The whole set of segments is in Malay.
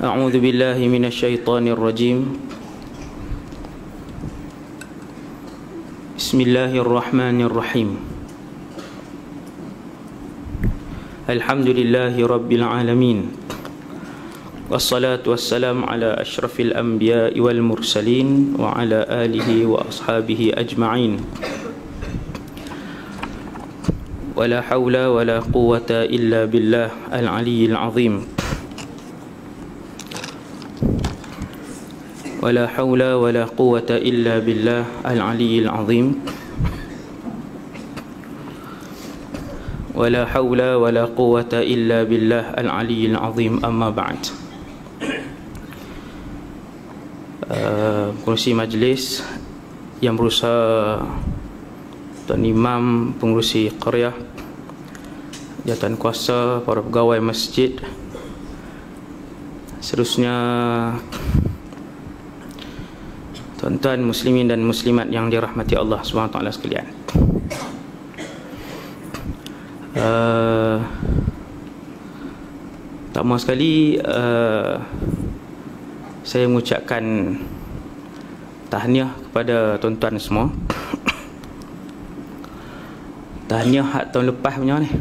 أعوذ بالله من الشيطان الرجيم. بسم الله الرحمن الرحيم. الحمد لله رب العالمين، والصلاة والسلام على أشرف الأنبياء والمرسلين وعلى آله وأصحابه أجمعين. ولا حول ولا قوة إلا بالله العلي العظيم. ولا حول ولا قوة إلا بالله العلي العظيم. ولا حول ولا قوة إلا بالله العلي العظيم. أما بعد. Pengurusi majlis yang berusaha, Tuan Imam, pengurusi qaryah, jawatan kuasa, para pegawai masjid, seterusnya tuan-tuan muslimin dan muslimat yang dirahmati Allah SWT sekalian. Pertama sekali saya mengucapkan tahniah kepada tuan-tuan semua. Tahniah hak tahun lepas punya ni,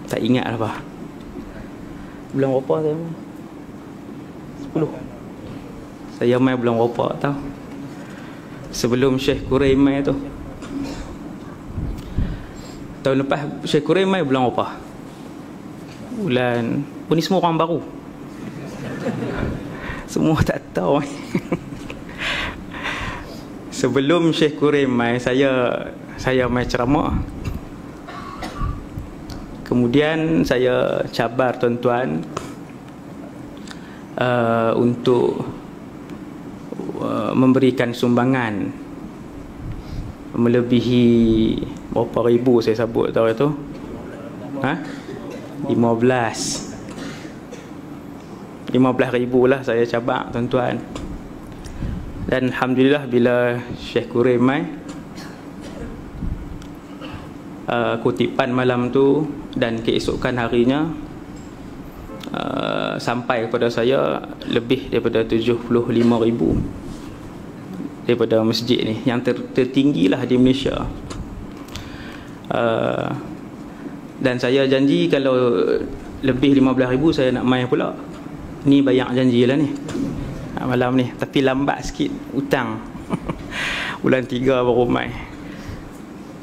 tak ingat apa. Bulan berapa saya main? 10. Saya main bulan berapa tau? Sebelum Syekh Quraim main tu. Tahun lepas Syekh Quraim main bulan berapa? Bulan... Oh, ni semua orang baru. Semua tak tahu. Sebelum Syekh Quraim main, saya main ceramah. Kemudian saya cabar tuan-tuan untuk memberikan sumbangan melebihi berapa ribu saya sebut tahu itu? 15,000 lah saya cabar tuan-tuan. Dan alhamdulillah bila Syekh Quraim mai, kutipan malam tu dan keesokan harinya sampai kepada saya lebih daripada 75,000 daripada masjid ni, yang tertinggi lah di Malaysia. Dan saya janji kalau lebih 15,000 saya nak main pula. Ni bayar janji lah ni malam ni, tapi lambat sikit hutang. Bulan 3 baru main.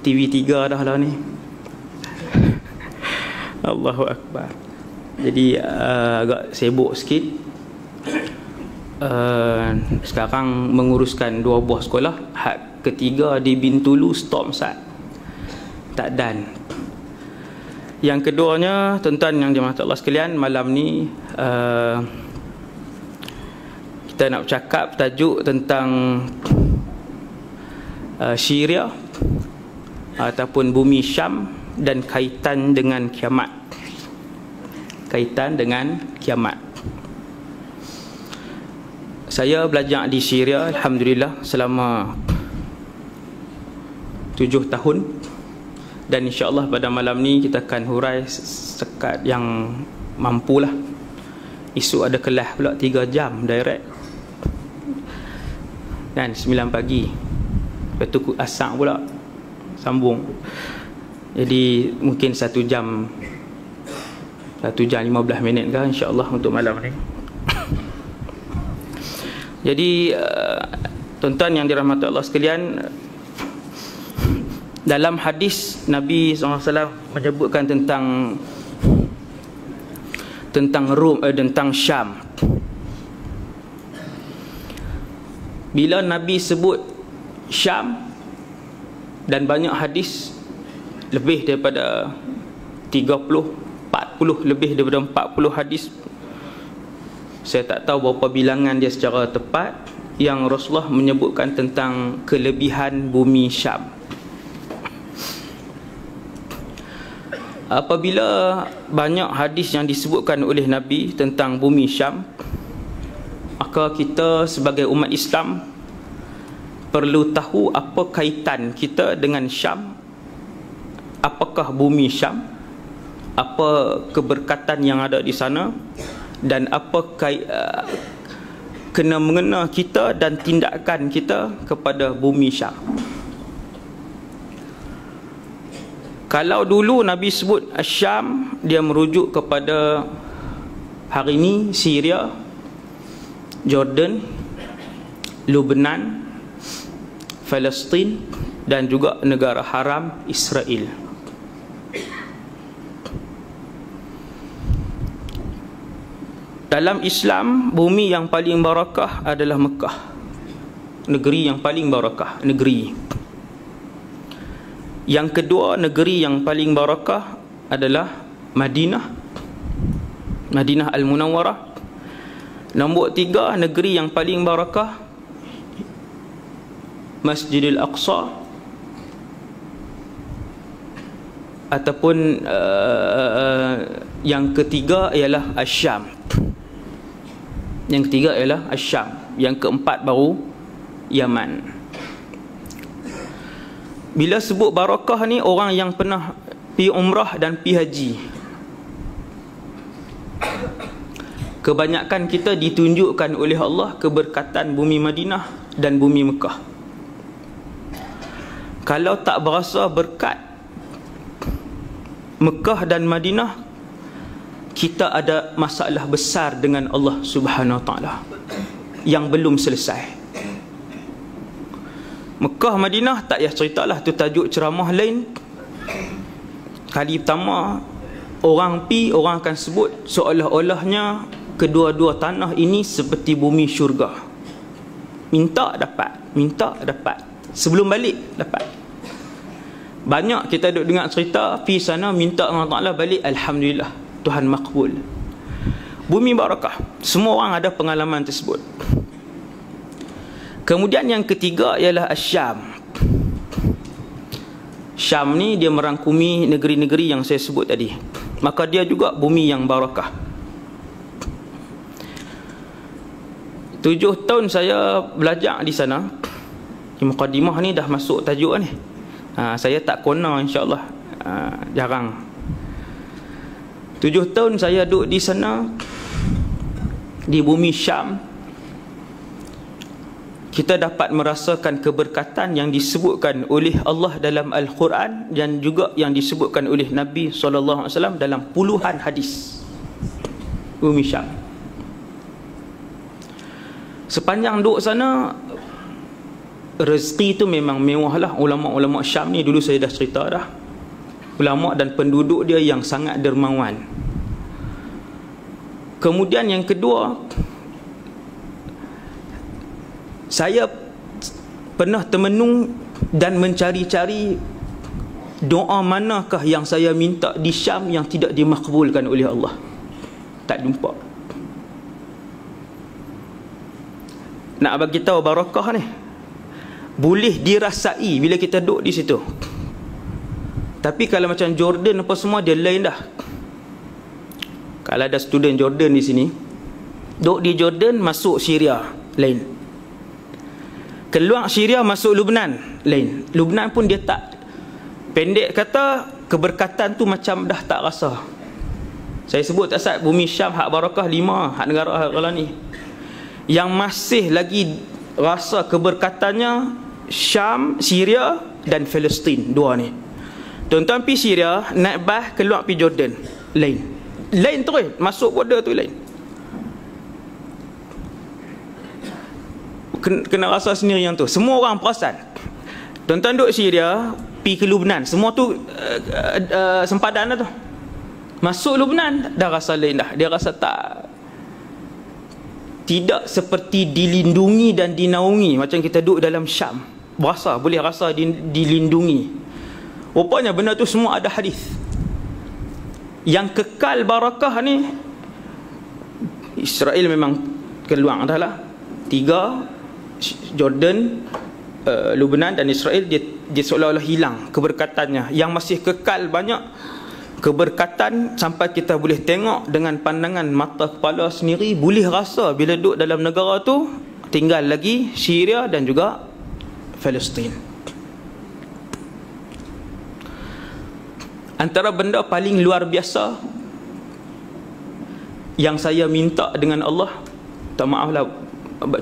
TV 3 dah lah ni. Allahu Akbar. Jadi agak sibuk sikit. Sekarang menguruskan 2 buah sekolah. Hak ketiga di Bintulu stop Ustaz, tak dan. Yang keduanya, tuan-tuan yang dirahmati Allah sekalian, malam ni kita nak bercakap tajuk tentang Syria ataupun bumi Syam dan kaitan dengan kiamat. Kaitan dengan kiamat. Saya belajar di Syria alhamdulillah selama 7 tahun. Dan insya-Allah pada malam ni kita akan hurai sekat yang mampulah. Esok ada kelas pula 3 jam direct. Dan 9 pagi. Lepas tu asar pula sambung. Jadi mungkin 1 jam 15 minit kan insya-Allah untuk malam ni. Jadi tuan-tuan yang dirahmati Allah sekalian, dalam hadis Nabi SAW menyebutkan tentang Rom, tentang Syam. Bila Nabi sebut Syam, dan banyak hadis, lebih daripada 40 lebih daripada 40 hadis, saya tak tahu berapa bilangan dia secara tepat, yang Rasulullah menyebutkan tentang kelebihan bumi Syam. Apabila banyak hadis yang disebutkan oleh Nabi tentang bumi Syam, maka kita sebagai umat Islam perlu tahu apa kaitan kita dengan Syam. Apakah bumi Syam, apa keberkatan yang ada di sana, dan apa kena mengena kita dan tindakan kita kepada bumi Syam. Kalau dulu Nabi sebut Syam, dia merujuk kepada hari ini Syria, Jordan, Lebanon, Palestin dan juga negara haram Israel. Dalam Islam, bumi yang paling barakah adalah Mekah. Negeri yang paling barakah, negeri. Yang kedua, negeri yang paling barakah adalah Madinah, Madinah Al-Munawwarah. Nombor 3, negeri yang paling barakah Masjidil Aqsa, ataupun yang ketiga ialah Asyam. Yang ketiga ialah Asyam. Yang keempat baru Yaman. Bila sebut barakah ni, orang yang pernah pi umrah dan pi haji, kebanyakan kita ditunjukkan oleh Allah keberkatan bumi Madinah dan bumi Mekah. Kalau tak berasa berkat Mekah dan Madinah, kita ada masalah besar dengan Allah Subhanahu Wa Taala yang belum selesai. Mekah, Madinah tak payah ceritalah, tu tajuk ceramah lain. Kali pertama orang pi, orang akan sebut seolah-olahnya kedua-dua tanah ini seperti bumi syurga. Minta dapat, minta dapat, sebelum balik dapat. Banyak kita duk dengar cerita pi sana minta Allah Taala, balik alhamdulillah, Tuhan makbul. Bumi barakah. Semua orang ada pengalaman tersebut. Kemudian yang ketiga ialah Asyam. Syam ni dia merangkumi negeri-negeri yang saya sebut tadi. Maka dia juga bumi yang barakah. 7 tahun saya belajar di sana. Muqaddimah ni dah masuk tajuk ni. Saya tak kona insya-Allah. Jarang. 7 tahun saya duduk di sana, di bumi Syam. Kita dapat merasakan keberkatan yang disebutkan oleh Allah dalam Al-Quran dan juga yang disebutkan oleh Nabi SAW dalam puluhan hadis. Bumi Syam. Sepanjang duduk sana, rezeki itu memang mewah lah. Ulama-ulama Syam ni dulu saya dah cerita dah. Ulama dan penduduk dia yang sangat dermawan. Kemudian yang kedua, saya pernah termenung dan mencari-cari doa manakah yang saya minta di Syam yang tidak dimakbulkan oleh Allah. Tak jumpa. Nak bagi tahu barakah ni, boleh dirasai bila kita duduk di situ. Tapi kalau macam Jordan apa semua, dia lain dah. Kalau ada student Jordan di sini, duduk di Jordan masuk Syria, lain. Keluar Syria masuk Lebanon, lain. Lebanon pun dia tak, pendek kata, keberkatan tu macam dah tak rasa. Saya sebut tak saat bumi Syam hak barakah 5 hak negara kalau ni. Yang masih lagi rasa keberkatannya Syam, Syria dan Palestin, dua ni. Tuan-tuan pergi Syria, naik bas keluar pergi Jordan, lain. Lain terus, masuk border tu lain. Kena rasa sendiri yang tu. Semua orang perasan. Tuan-tuan duduk Syria, pergi ke Lebanon, semua tu sempadan dah tu. Masuk Lebanon, dah rasa lain dah. Dia rasa tidak seperti dilindungi dan dinaungi macam kita duduk dalam Syam. Berasa, boleh rasa dilindungi. Rupanya benda tu semua ada hadis. Yang kekal barakah ni, Israel memang keluar dah lah. 3, Jordan, Lebanon dan Israel, dia seolah-olah hilang keberkatannya. Yang masih kekal banyak keberkatan sampai kita boleh tengok dengan pandangan mata kepala sendiri, boleh rasa bila duduk dalam negara tu. Tinggal lagi Syria dan juga Palestin. Antara benda paling luar biasa yang saya minta dengan Allah, tak maaf lah,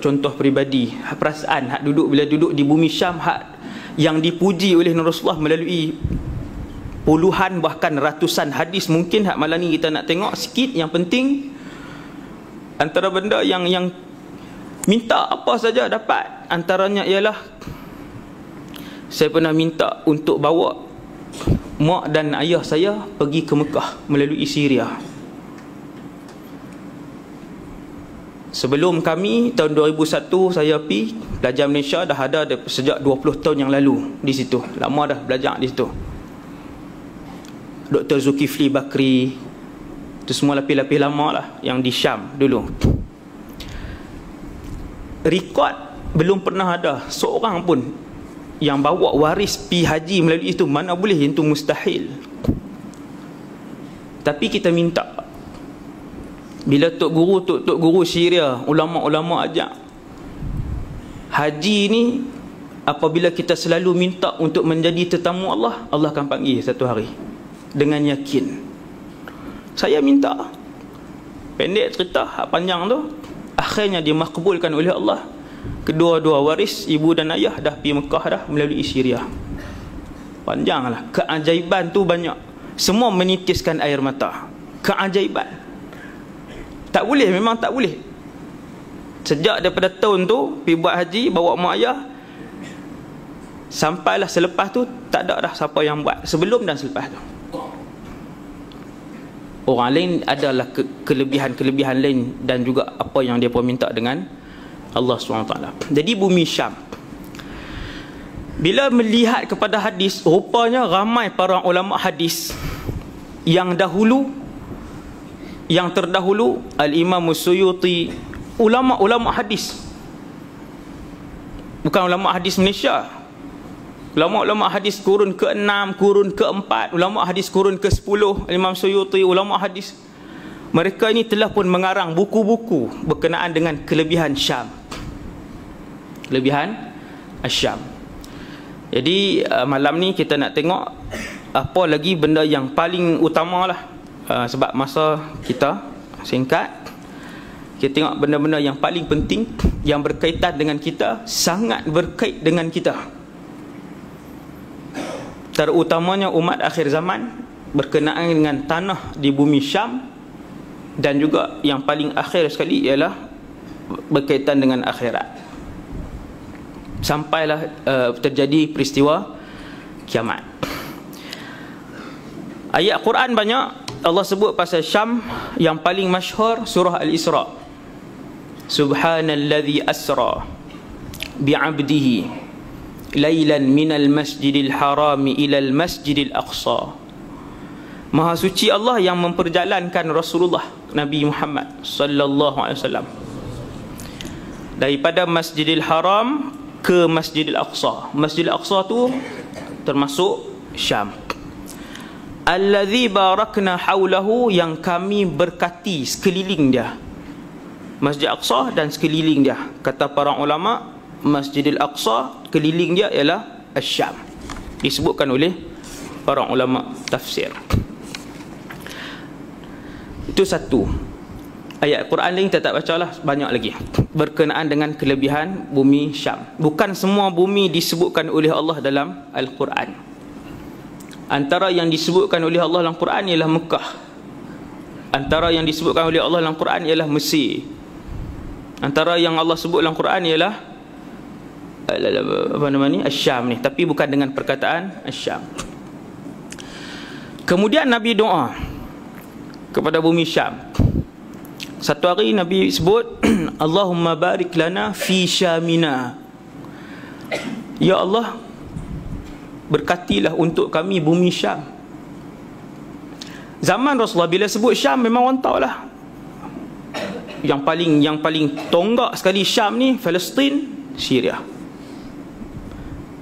contoh peribadi, perasaan hak duduk, bila duduk di bumi Syam, hak yang dipuji oleh Rasulullah melalui puluhan bahkan ratusan hadis. Mungkin hak malam ni kita nak tengok sikit. Yang penting, antara benda yang minta apa saja dapat, antaranya ialah saya pernah minta untuk bawa mak dan ayah saya pergi ke Mekah melalui Syria. Sebelum kami, tahun 2001 saya pergi belajar Malaysia, dah ada sejak 20 tahun yang lalu di situ. Lama dah belajar di situ. Dr. Zulkifli Bakri, itu semua lapis-lapis lama lah yang di Syam dulu. Rekod belum pernah ada seorang pun yang bawa waris pi haji melalui itu. Mana boleh, itu mustahil. Tapi kita minta, bila tok guru Syria, ulama-ulama ajak haji ni, apabila kita selalu minta untuk menjadi tetamu Allah, Allah akan panggil satu hari dengan yakin. Saya minta, pendek cerita, panjang tu, akhirnya dimakbulkan oleh Allah. Kedua-dua waris, ibu dan ayah, dah pergi Mekah dah melalui Syria. Panjanglah. Keajaiban tu banyak. Semua menitiskan air mata. Keajaiban. Tak boleh, memang tak boleh. Sejak daripada tahun tu pergi buat haji, bawa mak ayah, sampailah selepas tu tak ada dah siapa yang buat, sebelum dan selepas tu. Orang lain adalah kelebihan-kelebihan lain, dan juga apa yang dia pun minta dengan Allah SWT. Jadi bumi Syam, bila melihat kepada hadis, rupanya ramai para ulama hadis yang dahulu, yang terdahulu, Al-Imam Suyuti, ulama-ulama hadis, bukan ulama hadis Malaysia, ulama-ulama hadis kurun ke-6, kurun ke-4, ulama hadis kurun ke-10, Imam Suyuti, ulama hadis, mereka ini telah pun mengarang buku-buku berkenaan dengan kelebihan Syam, kelebihan Syam. Jadi malam ni kita nak tengok apa lagi benda yang paling utama lah, sebab masa kita singkat. Kita tengok benda-benda yang paling penting, yang berkaitan dengan kita, sangat berkait dengan kita, terutamanya umat akhir zaman, berkenaan dengan tanah di bumi Syam, dan juga yang paling akhir sekali ialah berkaitan dengan akhirat. Sampailah terjadi peristiwa kiamat. Ayat Quran banyak, Allah sebut pasal Syam. Yang paling masyhur surah Al-Isra. Subhanalladzi asra bi'abdihi lailan minal masjidil harami ilal masjidil aqsa. Maha suci Allah yang memperjalankan Rasulullah Nabi Muhammad sallallahu alaihi wasallam daripada Masjidil Haram ke Masjidil Aqsa. Masjidil Aqsa tu termasuk Syam. Allazi barakna haulahu, yang kami berkati sekeliling dia. Masjid Aqsa dan sekeliling dia. Kata para ulama, Masjidil Aqsa, keliling dia ialah Syam. Disebutkan oleh para ulama tafsir. Itu satu. Ayat Quran lain kita tak bacalah, banyak lagi berkenaan dengan kelebihan bumi Syam. Bukan semua bumi disebutkan oleh Allah dalam Al-Quran. Antara yang disebutkan oleh Allah dalam Quran ialah Mekah. Antara yang disebutkan oleh Allah dalam Quran ialah Mesir. Antara yang Allah sebut dalam Quran ialah apa nama ni, Syam ni, tapi bukan dengan perkataan Syam. Kemudian Nabi doa kepada bumi Syam. Satu hari Nabi sebut Allahumma barik lana fi Syamina. Ya Allah, berkatilah untuk kami bumi Syam. Zaman Rasulullah bila sebut Syam, memang orang tahu lah, yang paling tonggak sekali Syam ni Palestin, Syria.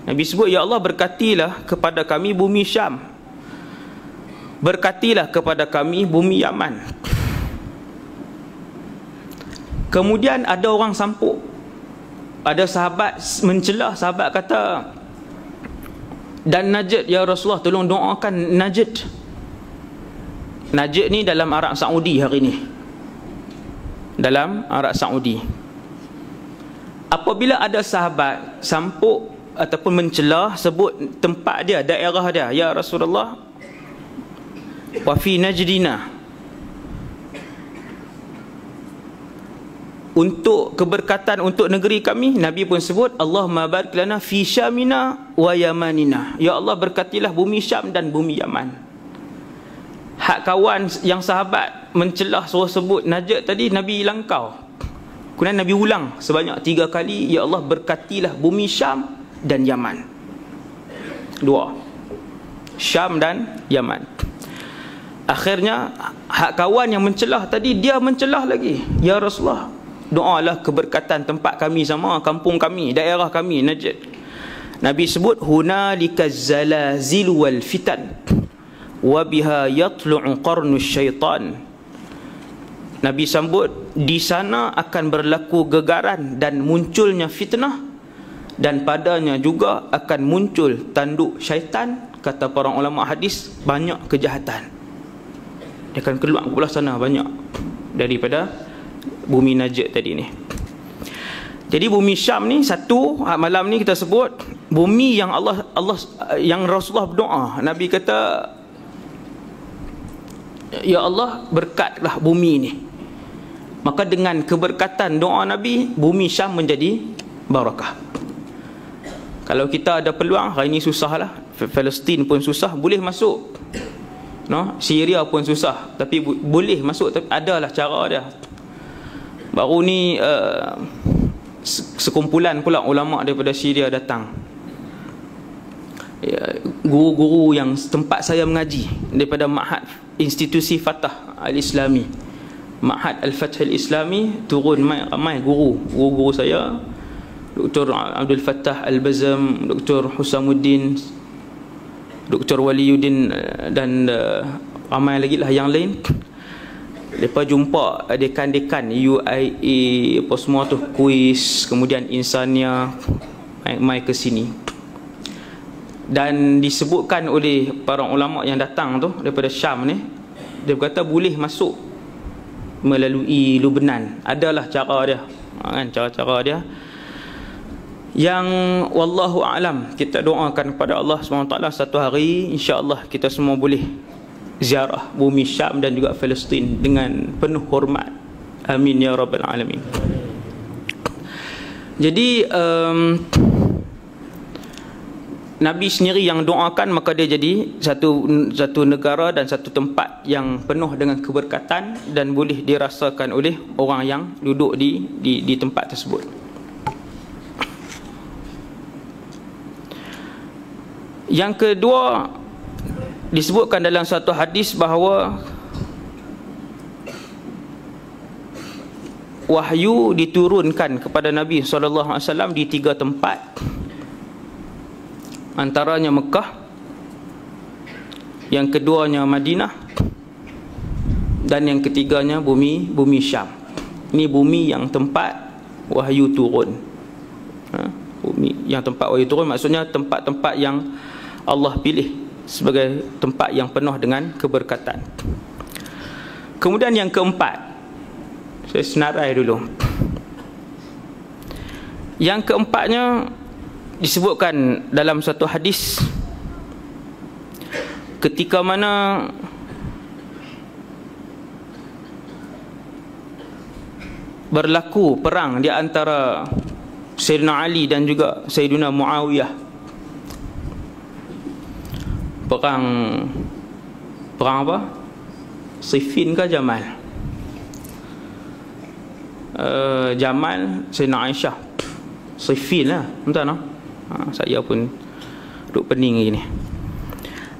Nabi sebut, ya Allah, berkatilah kepada kami bumi Syam, berkatilah kepada kami bumi Yaman. Kemudian ada orang sampuk, ada sahabat mencelah, sahabat kata, dan Najd ya Rasulullah, tolong doakan Najd. Najd ni dalam Arab Saudi hari ni. dalam Arab Saudi. Apabila ada sahabat sampuk ataupun mencelah sebut tempat dia, daerah dia, ya Rasulullah, wa fi najdina, untuk keberkatan untuk negeri kami, Nabi pun sebut Allahumma barik lana fi syamina wa yamanina, ya Allah berkatilah bumi Syam dan bumi Yaman. Hak kawan yang sahabat mencelah suruh sebut Najd tadi, Nabi langkau. Kemudian Nabi ulang sebanyak 3 kali, ya Allah berkatilah bumi Syam dan Yaman. 2, Syam dan Yaman. Akhirnya hak kawan yang mencelah tadi, dia mencelah lagi, ya Rasulullah, doalah keberkatan tempat kami sama, kampung kami, daerah kami Najd. Nabi sebut hunalika zalazil wal fitan wa biha yatlu'u qarnu syaitan. Nabi sambut, di sana akan berlaku gegaran dan munculnya fitnah, dan padanya juga akan muncul tanduk syaitan. Kata para ulama hadis, banyak kejahatan dia akan keluar ke belah sana banyak daripada bumi Najd tadi ni. Jadi bumi Syam ni satu, malam ni kita sebut bumi yang Allah yang Rasulullah berdoa. Nabi kata, ya Allah berkatlah bumi ni. Maka dengan keberkatan doa Nabi, bumi Syam menjadi barakah. Kalau kita ada peluang, hari ini susahlah, Palestin pun susah, boleh masuk, no? Syria pun susah, tapi boleh masuk, tapi adalah cara dia. Baru ni sekumpulan pula ulama daripada Syria datang, guru-guru yang tempat saya mengaji daripada Ma'had Institusi Fatah Al-Islami, Ma'had Al-Fath Al-Islami, turun ramai guru saya, Dr. Abdul Fattah Al-Bazam, Dr. Husamuddin, Dr. Waliyuddin, dan ramai lagi lah yang lain. Lepas jumpa dekan-dekan UIA apa semua tu, kuis, kemudian Insania, mai ke sini. Dan disebutkan oleh para ulama yang datang tu daripada Syam ni, dia berkata boleh masuk melalui Lubnan. Adalah cara dia, kan, cara-cara dia yang wallahu a'lam. Kita doakan kepada Allah SWT satu hari insya-Allah kita semua boleh ziarah bumi Syam dan juga Palestin dengan penuh hormat. Amin ya rabbal alamin. Jadi Nabi sendiri yang doakan, maka dia jadi satu negara dan satu tempat yang penuh dengan keberkatan dan boleh dirasakan oleh orang yang duduk di tempat tersebut. Yang kedua, disebutkan dalam satu hadis bahawa wahyu diturunkan kepada Nabi SAW di 3 tempat, antaranya Mekah, yang keduanya Madinah, dan yang ketiganya bumi Syam. Ini bumi yang tempat wahyu turun. Bumi yang tempat wahyu turun maksudnya tempat-tempat yang Allah pilih sebagai tempat yang penuh dengan keberkatan. Kemudian yang keempat, saya senarai dulu. Yang keempatnya disebutkan dalam satu hadis, ketika mana berlaku perang di antara Sayyidina Ali dan juga Sayyidina Muawiyah. Perang apa? Siffin ke Jamal? Jamal Sayyidina Aisyah. Siffin lah, entah no? Saya pun duduk pening gini.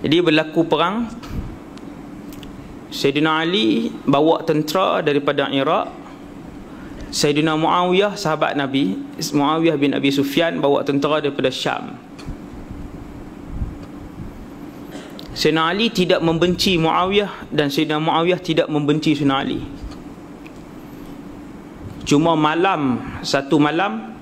Jadi berlaku perang. Sayyidina Ali bawa tentera daripada Iraq. Sayyidina Muawiyah, sahabat Nabi, Muawiyah bin Abi Sufyan, bawa tentera daripada Syam. Sayyidina Ali tidak membenci Muawiyah dan Sayyidina Muawiyah tidak membenci Sayyidina Ali. Cuma satu malam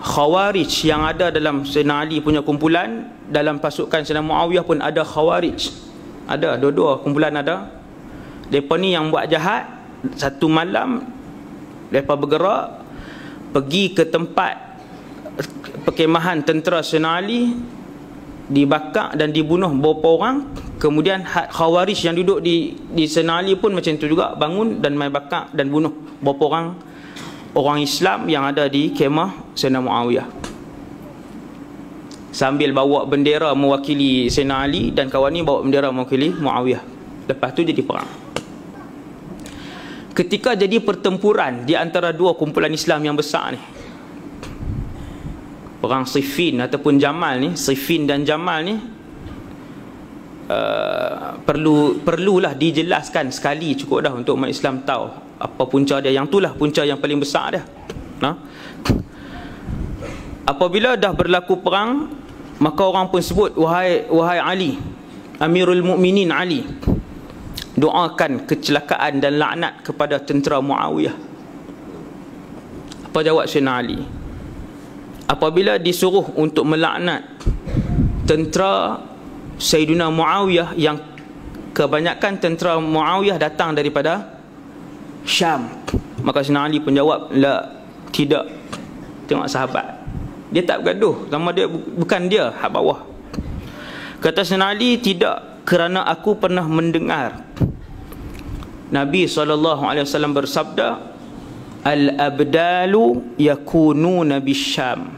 Khawarij yang ada dalam Sayyidina Ali punya kumpulan, dalam pasukan Sayyidina Muawiyah pun ada Khawarij. Ada, dua-dua kumpulan ada. Mereka ni yang buat jahat, satu malam mereka bergerak pergi ke tempat perkemahan tentera Sayyidina Ali, dibakar dan dibunuh beberapa orang. Kemudian Khawarij yang duduk di Sayyidina Ali pun macam tu juga, bangun dan mai bakar dan bunuh beberapa orang Islam yang ada di kemah Sayyidina Muawiyah, sambil bawa bendera mewakili Sayyidina Ali, dan kawan ni bawa bendera mewakili Muawiyah. Lepas tu jadi perang. Ketika jadi pertempuran di antara dua kumpulan Islam yang besar ni, perang Siffin ataupun Jamal ni, Siffin dan Jamal ni, perlulah dijelaskan sekali, cukup dah untuk umat Islam tahu apa punca dia. Yang itulah punca yang paling besar dia. Apabila dah berlaku perang, maka orang pun sebut, wahai Ali, Amirul Mukminin Ali, doakan kecelakaan dan laknat kepada tentera Muawiyah. Apa jawab Sayyidina Ali? Apabila disuruh untuk melaknat tentera Sayyidina Muawiyah, yang kebanyakan tentera Muawiyah datang daripada Syam, maka Sayyidina Ali pun jawab, la, tidak. Tengok sahabat, dia tak bergaduh sama dia, bukan dia hak bawah. Kata Sayyidina Ali, tidak, kerana aku pernah mendengar Nabi SAW bersabda, al-abdalu yakununa bisyam.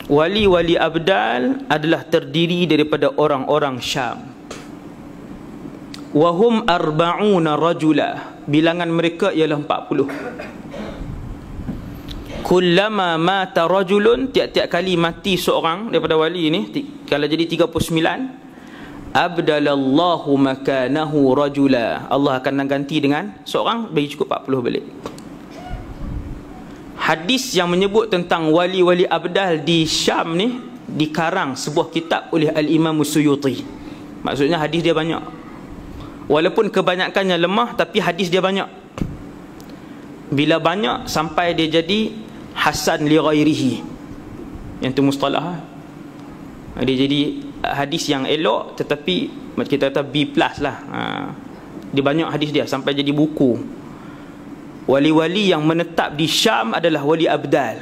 Wali-wali abdal adalah terdiri daripada orang-orang Syam. Wahum arba'una rajula, bilangan mereka ialah 40. Kullama mata rajulun, tiap-tiap kali mati seorang daripada wali ni, kalau jadi 39, abdalallahu makanahu rajula, Allah akan ganti dengan seorang, bagi cukup 40 balik. Hadis yang menyebut tentang wali-wali abdal di Syam ni dikarang sebuah kitab oleh Al-Imam Suyuti. Maksudnya hadis dia banyak, walaupun kebanyakannya lemah, tapi hadis dia banyak. Bila banyak sampai dia jadi hasan li ghairihi, yang tu mustalah, dia jadi hadis yang elok, tetapi kita kata B+ lah. Dia banyak hadis dia sampai jadi buku. Wali-wali yang menetap di Syam adalah wali abdal.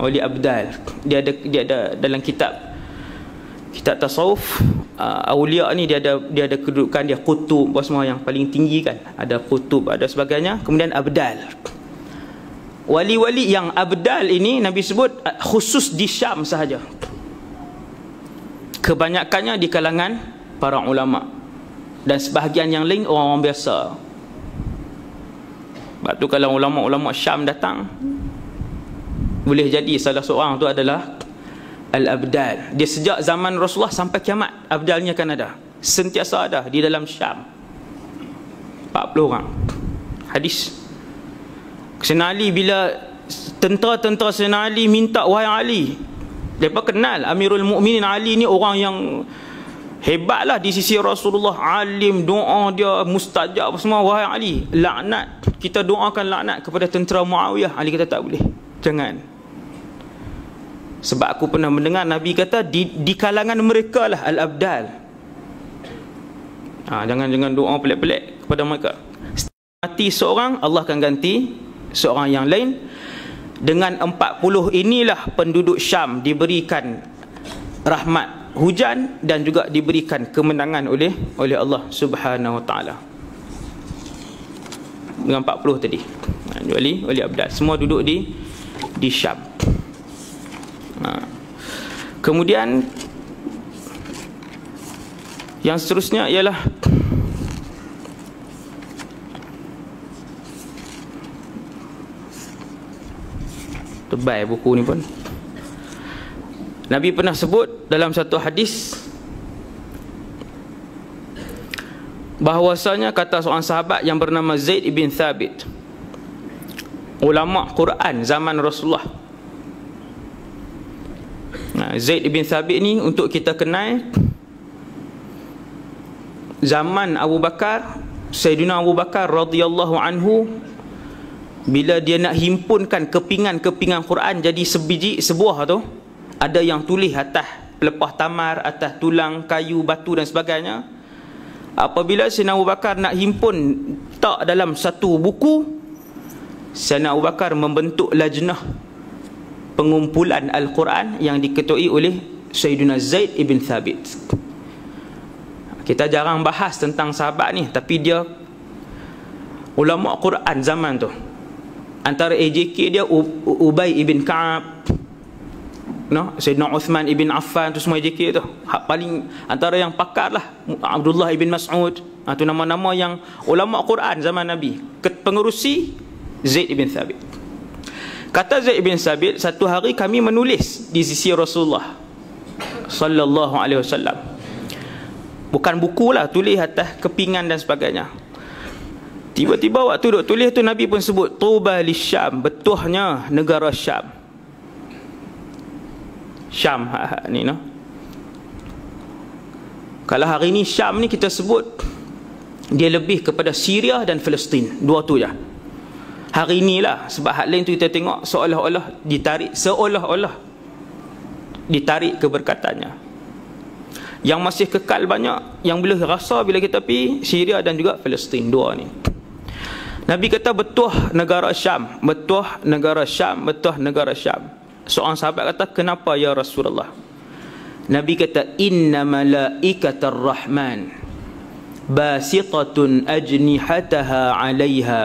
Wali abdal. Dia ada dalam kitab tasawuf, aulia ni dia ada kedudukan dia, kutub semua yang paling tinggi kan. Ada kutub, ada sebagainya. Kemudian abdal. Wali-wali yang abdal ini Nabi sebut khusus di Syam sahaja. Kebanyakannya di kalangan para ulama, dan sebahagian yang lain orang-orang biasa. Sebab tu kalau ulama-ulama Syam datang, boleh jadi salah seorang tu adalah al-abdal. Dia sejak zaman Rasulullah sampai kiamat, abdalnya akan ada, sentiasa ada di dalam Syam. 40 orang. Hadis Sayyidina Ali, bila tentera-tentera Sayyidina Ali minta, wahai Ali, mereka kenal Amirul Mukminin Ali ni orang yang hebatlah di sisi Rasulullah, alim, doa dia mustajab semua. Wahai Ali, laknat, kita doakan laknat kepada tentera Muawiyah. Ali kata tak boleh, jangan. Sebab aku pernah mendengar Nabi kata di kalangan mereka lah al-abdal. Jangan doa pelik-pelik kepada mereka. Mati seorang, Allah akan ganti seorang yang lain. Dengan 40 inilah penduduk Syam diberikan rahmat hujan dan juga diberikan kemenangan oleh Allah Subhanahu Wa Taala. Dengan 40 tadi, wali abdal semua duduk di Syam. Kemudian yang seterusnya ialah tebal buku ni pun. Nabi pernah sebut dalam satu hadis bahwasanya, kata seorang sahabat yang bernama Zaid ibn Thabit, ulama Quran zaman Rasulullah. Zaid ibn Thabit ni untuk kita kenal, zaman Abu Bakar, Sayyidina Abu Bakar radhiyallahu anhu, bila dia nak himpunkan kepingan-kepingan Quran jadi sebuah tu, ada yang tulis atas pelepah tamar, atas tulang, kayu, batu dan sebagainya. Apabila Sayyidina Abu Bakar nak himpun tak dalam satu buku, Sayyidina Abu Bakar membentuk lajnah pengumpulan Al-Quran yang diketuai oleh Sayyidina Zaid ibn Thabit. Kita jarang bahas tentang sahabat ni, tapi dia ulama Quran zaman tu. Antara AJK dia Ubay ibn Ka'ab, Sayyidina Uthman ibn Affan, tu semua AJK tu. Paling antara yang pakar lah Abdullah ibn Mas'ud. Tu nama-nama yang ulama Quran zaman Nabi. Pengerusi Zaid ibn Thabit. Kata Zaid ibn Thabit, satu hari kami menulis di sisi Rasulullah sallallahu alaihi wasallam. Bukan buku lah, tulis atas kepingan dan sebagainya. Tiba-tiba waktu duk tulis tu, Nabi pun sebut Tuba lisyam, betuhnya negara Syam. Syam ni Kalau hari ni Syam ni kita sebut dia lebih kepada Syria dan Palestin, dua tu je. Hari ni lah, sebab hal lain tu kita tengok seolah-olah ditarik keberkatannya. Yang masih kekal banyak, yang boleh rasa bila kita pergi Syria dan juga Palestin, dua ni. Nabi kata betuh negara Syam, betuh negara Syam, betuh negara Syam. Seorang sahabat kata, kenapa ya Rasulullah? Nabi kata, inna malaikatar rahman basitatun ajnihataha 'alaiha.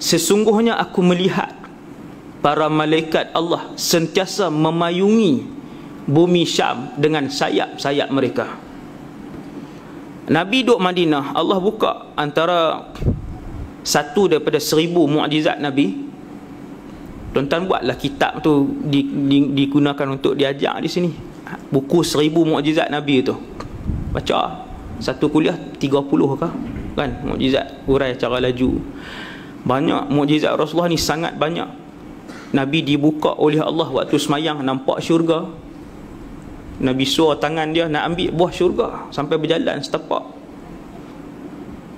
Sesungguhnya aku melihat para malaikat Allah sentiasa memayungi bumi Syam dengan sayap-sayap mereka. Nabi duduk Madinah, Allah buka antara satu daripada 1000 mukjizat Nabi. Tuan-tuan buatlah kitab tu digunakan untuk diajar di sini. Buku 1000 mukjizat Nabi tu. Baca satu kuliah 30 kah? Kan mukjizat, urai cara laju. Banyak mukjizat Rasulullah ni, sangat banyak. Nabi dibuka oleh Allah waktu semayang, nampak syurga. Nabi suruh tangan dia nak ambil buah syurga sampai berjalan setapak.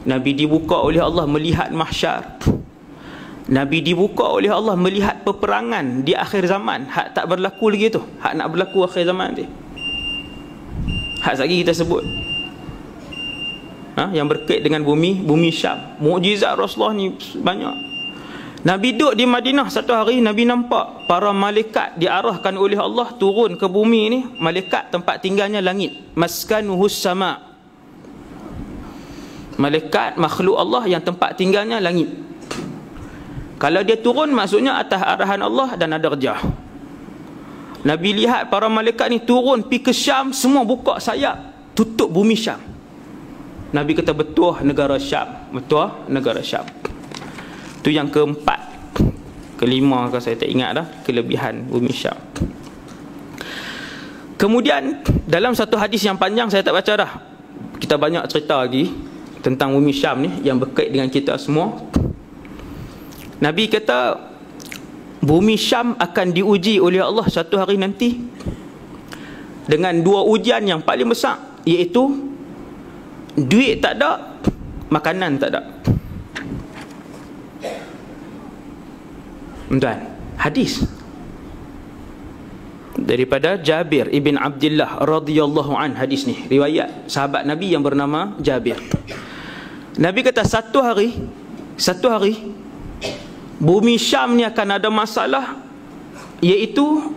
Nabi dibuka oleh Allah melihat mahsyar. Nabi dibuka oleh Allah melihat peperangan di akhir zaman, hak tak berlaku lagi tu, hak nak berlaku akhir zaman nanti. Hak lagi kita sebut yang berkait dengan bumi Syam. Mukjizat Rasulullah ni banyak. Nabi duduk di Madinah satu hari, Nabi nampak para malaikat diarahkan oleh Allah turun ke bumi ni. Malaikat tempat tinggalnya langit, maskanuhus sama. Malaikat makhluk Allah yang tempat tinggalnya langit. Kalau dia turun, maksudnya atas arahan Allah dan ada rejah. Nabi lihat para malaikat ni turun pergi ke Syam, semua buka sayap tutup bumi Syam. Nabi kata betul negara Syam, betul negara Syam. Itu yang keempat. Kelima kalau saya tak ingat dah, kelebihan bumi Syam. Kemudian dalam satu hadis yang panjang, saya tak baca dah, kita banyak cerita lagi tentang bumi Syam ni yang berkait dengan kita semua. Nabi kata bumi Syam akan diuji oleh Allah satu hari nanti dengan dua ujian yang paling besar, iaitu duit tak ada, makanan tak ada. Tuan, hadis daripada Jabir ibn Abdullah radhiyallahu an, hadis ni riwayat sahabat Nabi yang bernama Jabir. Nabi kata satu hari bumi Syam ni akan ada masalah, iaitu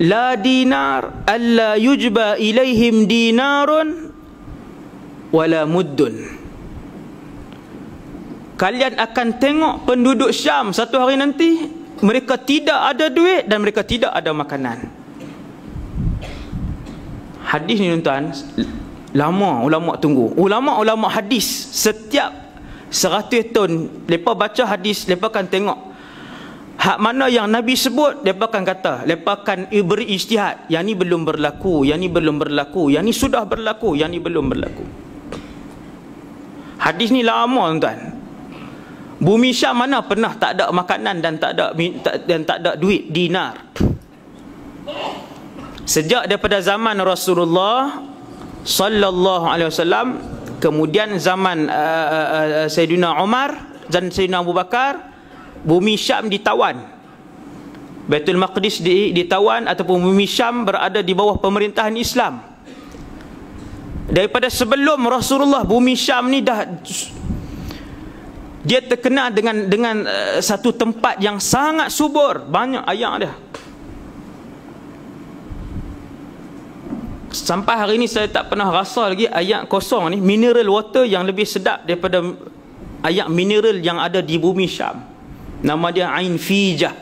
la dinar alla yujba ilaihim dinarun wala muddun. Kalian akan tengok penduduk Syam satu hari nanti, mereka tidak ada duit dan mereka tidak ada makanan. Hadis ni tuan-tuan, lama ulama tunggu. Ulama hadis setiap 100 tahun mereka baca hadis, mereka akan tengok hak mana yang Nabi sebut, mereka akan kata, mereka akan beri ijtihad, yang ni belum berlaku, yang ni belum berlaku, yang ni sudah berlaku, yang ni belum berlaku. Hadis ni lama tuan-tuan. Bumi Syam mana pernah tak ada makanan dan tak ada duit dinar. Sejak daripada zaman Rasulullah sallallahu alaihi wasallam, kemudian zaman Sayyidina Umar dan Sayyidina Abu Bakar, bumi Syam ditawan. Baitul Maqdis ditawan, ataupun bumi Syam berada di bawah pemerintahan Islam. Daripada sebelum Rasulullah, bumi Syam ni dah, dia terkenal dengan satu tempat yang sangat subur, banyak air dia. Sampai hari ni saya tak pernah rasa lagi air kosong ni, mineral water yang lebih sedap daripada air mineral yang ada di bumi Syam. Nama dia Ain Fijah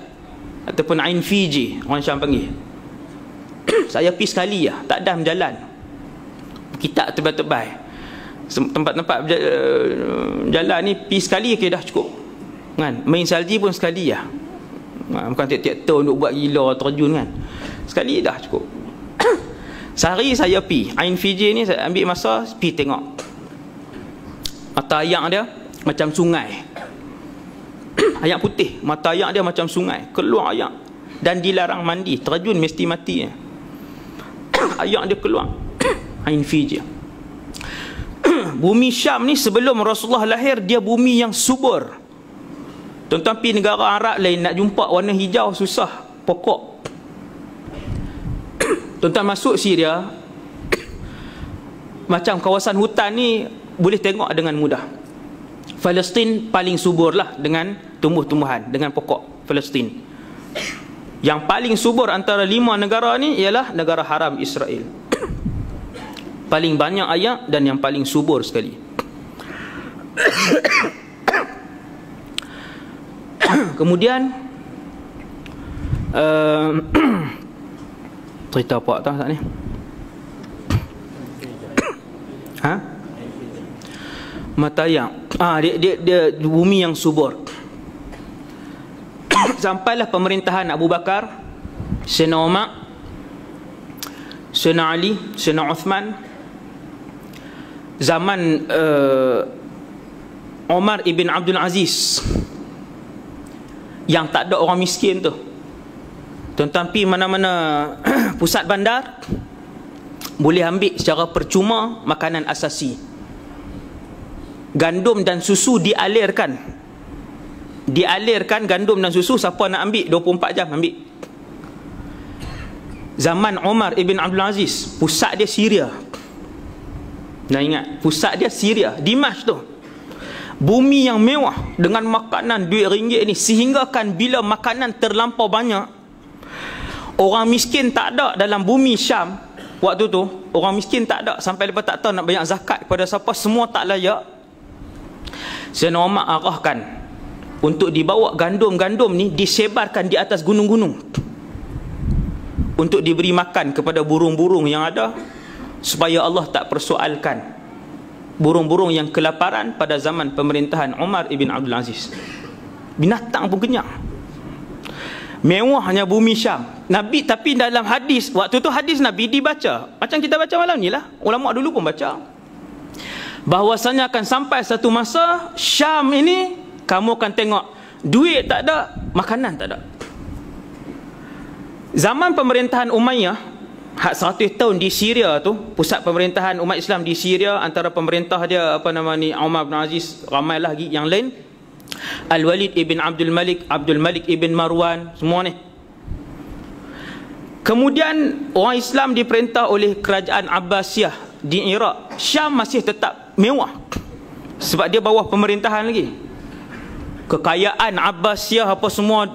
ataupun Ain Fiji, orang Syam panggil. Saya pergi sekali lah, tak dah berjalan. Kitab tebal-tebal. Tempat-tempat jalan ni pergi sekali ke dah cukup kan. Main salji pun sekali lah, bukan tiap-tiap tahun duk buat gila terjun kan. Sekali dah cukup. Sehari saya pergi Ain Fiji ni, saya ambil masa pergi tengok. Mata air dia macam sungai, air putih. Mata air dia macam sungai, keluar air, dan dilarang mandi, terjun mesti mati. Air dia keluar. Ain Fiji. Bumi Syam ni sebelum Rasulullah lahir, dia bumi yang subur. Tuan-tuan pergi negara Arab lain, nak jumpa warna hijau susah, pokok. Tuan-tuan masuk Syria, macam kawasan hutan ni boleh tengok dengan mudah. Palestin paling subur lah dengan tumbuh-tumbuhan, dengan pokok Palestin. Yang paling subur antara 5 negara ni ialah negara haram Israel. Paling banyak air dan yang paling subur sekali. Kemudian cerita apa tak saat ni? Mata air. Dia bumi yang subur. Sampailah pemerintahan Abu Bakar, Sayyidina Umar, Sayyidina Ali, Sayyidina Uthman. Zaman Umar ibn Abdul Aziz, yang tak ada orang miskin tu. Tuan-tuan pergi mana-mana pusat bandar, boleh ambil secara percuma makanan asasi. Gandum dan susu dialirkan. Dialirkan gandum dan susu, siapa nak ambil 24 jam ambil. Zaman Umar ibn Abdul Aziz, pusat dia Syria. Nah ingat, pusat dia Syria, Dimash tu. Bumi yang mewah dengan makanan duit ringgit ni, sehingga kan bila makanan terlampau banyak, orang miskin tak ada dalam bumi Syam. Waktu tu orang miskin tak ada, sampai lepas tak tahu nak bayar zakat kepada siapa, semua tak layak. Sayyidina Umar arahkan untuk dibawa gandum-gandum ni, disebarkan di atas gunung-gunung untuk diberi makan kepada burung-burung yang ada, supaya Allah tak persoalkan burung-burung yang kelaparan pada zaman pemerintahan Umar ibn Abdul Aziz. Binatang pun kenyang. Mewahnya bumi Syam. Nabi, tapi dalam hadis, waktu tu hadis Nabi dibaca macam kita baca malam ni lah. Ulama dulu pun baca, bahwasanya akan sampai satu masa Syam ini kamu akan tengok duit tak ada, makanan tak ada. Zaman pemerintahan Umayyah, hak 100 tahun di Syria tu, pusat pemerintahan umat Islam di Syria, antara pemerintah dia apa nama ni, Umar bin Aziz, ramai lagi yang lain, Al-Walid ibn Abdul Malik, Abdul Malik ibn Marwan, semua ni. Kemudian orang Islam diperintah oleh kerajaan Abbasiyah di Iraq. Syam masih tetap mewah sebab dia bawah pemerintahan lagi. Kekayaan Abbasiyah apa semua,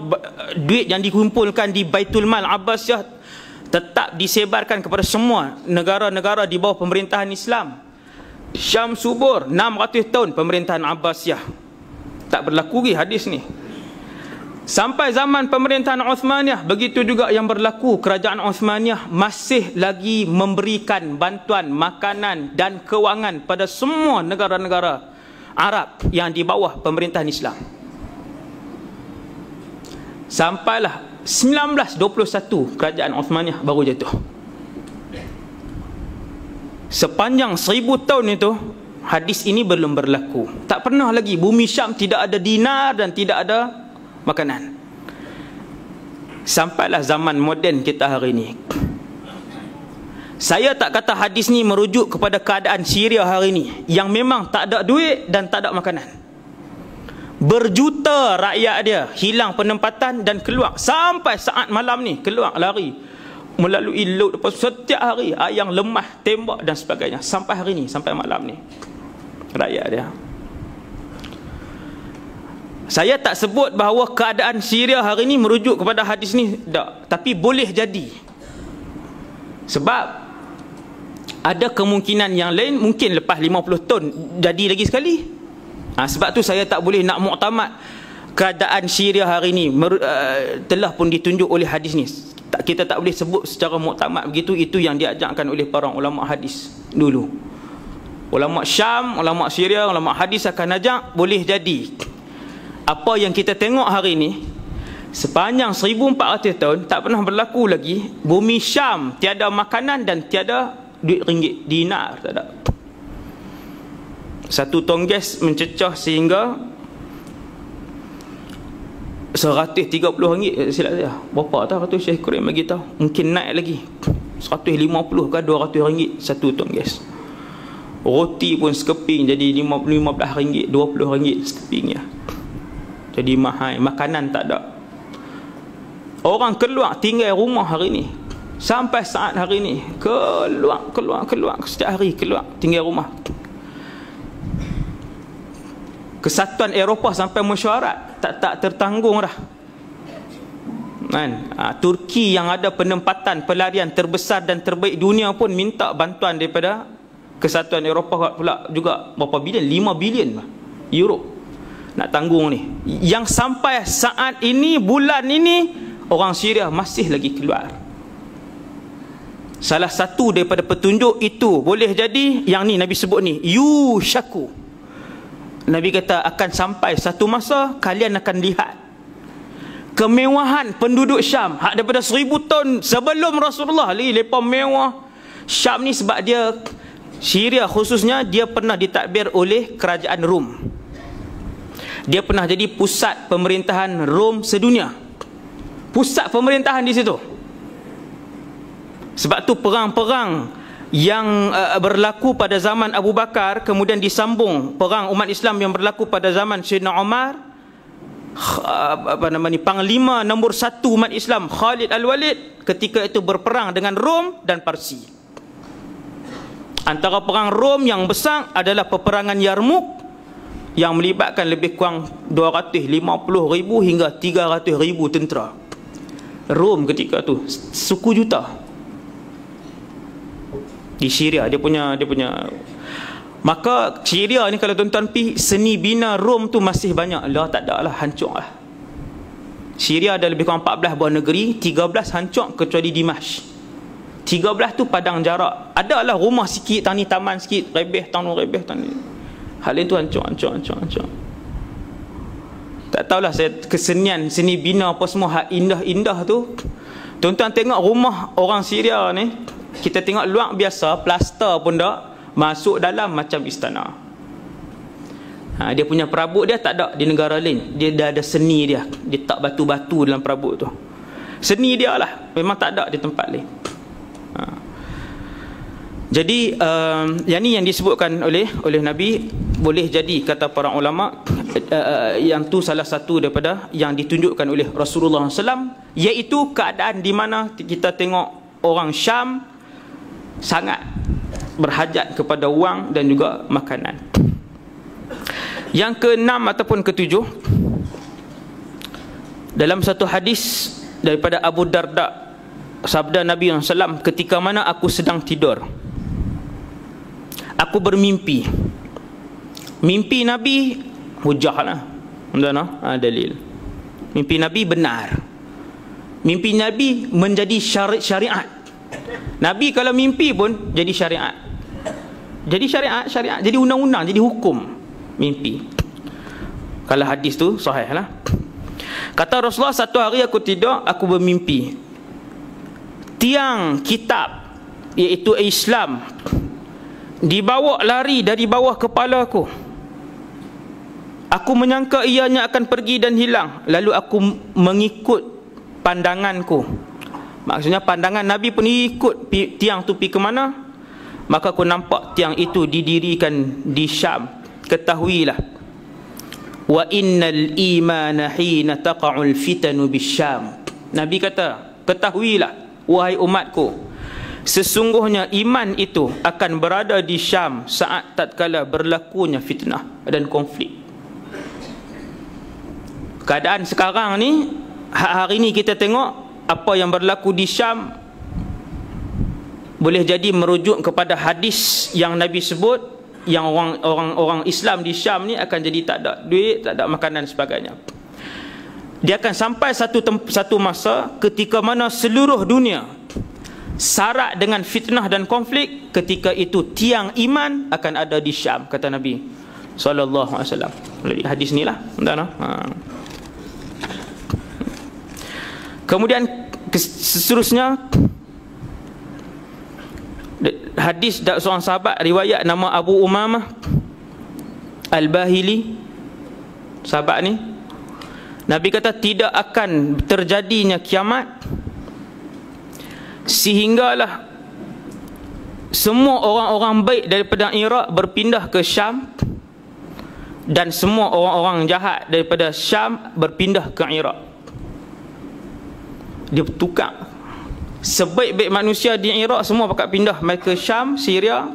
duit yang dikumpulkan di Baitul Mal Abbasiyah tetap disebarkan kepada semua negara-negara di bawah pemerintahan Islam. Syam subur, 600 tahun pemerintahan Abbasiyah. Tak berlaku lagi hadis ni. Sampai zaman pemerintahan Uthmaniyah, begitu juga yang berlaku. Kerajaan Uthmaniyah masih lagi memberikan bantuan makanan dan kewangan pada semua negara-negara Arab yang di bawah pemerintahan Islam. Sampailah 1921 kerajaan Uthmaniyah baru jatuh. Sepanjang 1000 tahun itu hadis ini belum berlaku. Tak pernah lagi bumi Syam tidak ada dinar dan tidak ada makanan. Sampailah zaman moden kita hari ini. Saya tak kata hadis ni merujuk kepada keadaan Syria hari ini, yang memang tak ada duit dan tak ada makanan. Berjuta rakyat dia hilang penempatan dan keluar. Sampai saat malam ni keluar lari melalui laut setiap hari, ayam lemah, tembak dan sebagainya, sampai hari ni, sampai malam ni rakyat dia. Saya tak sebut bahawa keadaan Syria hari ni merujuk kepada hadis ni, tak, tapi boleh jadi. Sebab ada kemungkinan yang lain, mungkin lepas 50 tahun jadi lagi sekali. Sebab tu saya tak boleh nak muktamad keadaan Syria hari ni telah pun ditunjuk oleh hadis ni. Kita tak boleh sebut secara muktamad begitu. Itu yang diajarkan oleh para ulama hadis dulu. Ulama Syam, ulama Syria, ulama hadis akan ajak boleh jadi. Apa yang kita tengok hari ni, sepanjang 1400 tahun tak pernah berlaku lagi. Bumi Syam tiada makanan dan tiada duit ringgit, dinar tak ada. Satu tong gas mencecah sehingga 130 ringgit, silap saya. Berapa tahu tu Syekh Kurim bagi tahu. Mungkin naik lagi. 150 ke 200 ringgit satu tong gas. Roti pun sekeping jadi 15 ringgit, 20 ringgit sekepingnya. Jadi mahal, makanan tak ada. Orang keluar tinggal rumah hari ni. Sampai saat hari ni keluar setiap hari keluar tinggal rumah. Kesatuan Eropah sampai mesyuarat tak tertanggung dah. Kan? Turki yang ada penempatan pelarian terbesar dan terbaik dunia pun minta bantuan daripada Kesatuan Eropah pula juga berapa bilion? 5 bilion euro nak tanggung ni. Yang sampai saat ini, bulan ini, orang Syria masih lagi keluar. Salah satu daripada petunjuk itu boleh jadi yang ni Nabi sebut ni, yushaku. Nabi kata akan sampai satu masa kalian akan lihat kemewahan penduduk Syam hak daripada 1000 tahun sebelum Rasulullah lagi lepas mewah. Syam ni sebab dia, Syria khususnya, dia pernah ditadbir oleh kerajaan Rom. Dia pernah jadi pusat pemerintahan Rom sedunia. Pusat pemerintahan di situ. Sebab tu perang-perang yang berlaku pada zaman Abu Bakar kemudian disambung perang umat Islam yang berlaku pada zaman Sayyidina Umar, panglima nombor 1 umat Islam Khalid Al-Walid ketika itu berperang dengan Rom dan Parsi. Antara perang Rom yang besar adalah peperangan Yarmouk yang melibatkan lebih kurang 250,000 hingga 300,000 tentera. Rom ketika tu 1 juta. Di Syria dia punya. Maka Syria ni kalau tuan-tuan pergi, seni bina Rom tu masih banyak. Tak ada lah, hancur lah. Syria ada lebih kurang 14 buah negeri, 13 hancur kecuali Dimashq. 13 tu padang jarak. Ada lah rumah sikit, tani taman sikit, rebeh tanu. Hal itu hancur. Tak tahulah saya kesenian, seni bina apa semua hak indah-indah tu. Tuan-tuan tengok rumah orang Syria ni, kita tengok luar biasa, plaster pun tak, masuk dalam macam istana. Dia punya perabot dia tak ada di negara lain. Dia dah ada seni dia. Dia tak batu-batu dalam perabot tu. Seni dia lah, memang tak ada di tempat lain. Jadi yang ni yang disebutkan oleh Nabi, boleh jadi kata para ulama, yang tu salah satu daripada yang ditunjukkan oleh Rasulullah SAW, iaitu keadaan di mana kita tengok orang Syam sangat berhajat kepada wang dan juga makanan. Yang ke-6 ataupun ke-7, dalam satu hadis daripada Abu Darda, sabda Nabi SAW, ketika mana aku sedang tidur, aku bermimpi. Mimpi Nabi hujah lah, dalil. Mimpi Nabi benar. Mimpi Nabi menjadi syariat. Nabi kalau mimpi pun jadi syariat. Jadi syariat, jadi undang-undang, jadi hukum. Mimpi. Kalau hadis tu sahih lah. Kata Rasulullah, satu hari aku tidur, aku bermimpi. Tiang kitab, iaitu Islam, dibawa lari dari bawah kepala aku. Aku menyangka ianya akan pergi dan hilang. Lalu aku mengikut pandanganku. Maksudnya pandangan Nabi pun ikut tiang tu pergi ke mana. Maka aku nampak tiang itu didirikan di Syam. Ketahuilah, wa innal imana hina taqa'ul fitanu bisyam. Nabi kata, ketahuilah, wahai umatku, sesungguhnya iman itu akan berada di Syam saat tatkala berlakunya fitnah dan konflik. Keadaan sekarang ni, hari ni kita tengok apa yang berlaku di Syam, boleh jadi merujuk kepada hadis yang Nabi sebut, yang orang Islam di Syam ni akan jadi tak ada duit, tak ada makanan sebagainya. Dia akan sampai satu masa ketika mana seluruh dunia syarat dengan fitnah dan konflik, ketika itu tiang iman akan ada di Syam, kata Nabi sallallahu alaihi wasallam. Hadis ni lah, Kemudian seterusnya, hadis dari seorang sahabat, riwayat nama Abu Umamah Al-Bahili. Sahabat ni, Nabi kata tidak akan terjadinya kiamat sehinggalah semua orang-orang baik daripada Iraq berpindah ke Syam, dan semua orang-orang jahat daripada Syam berpindah ke Iraq. Dia tukar. Sebaik-baik manusia di Iraq semua pakat pindah ke Syam, Syria,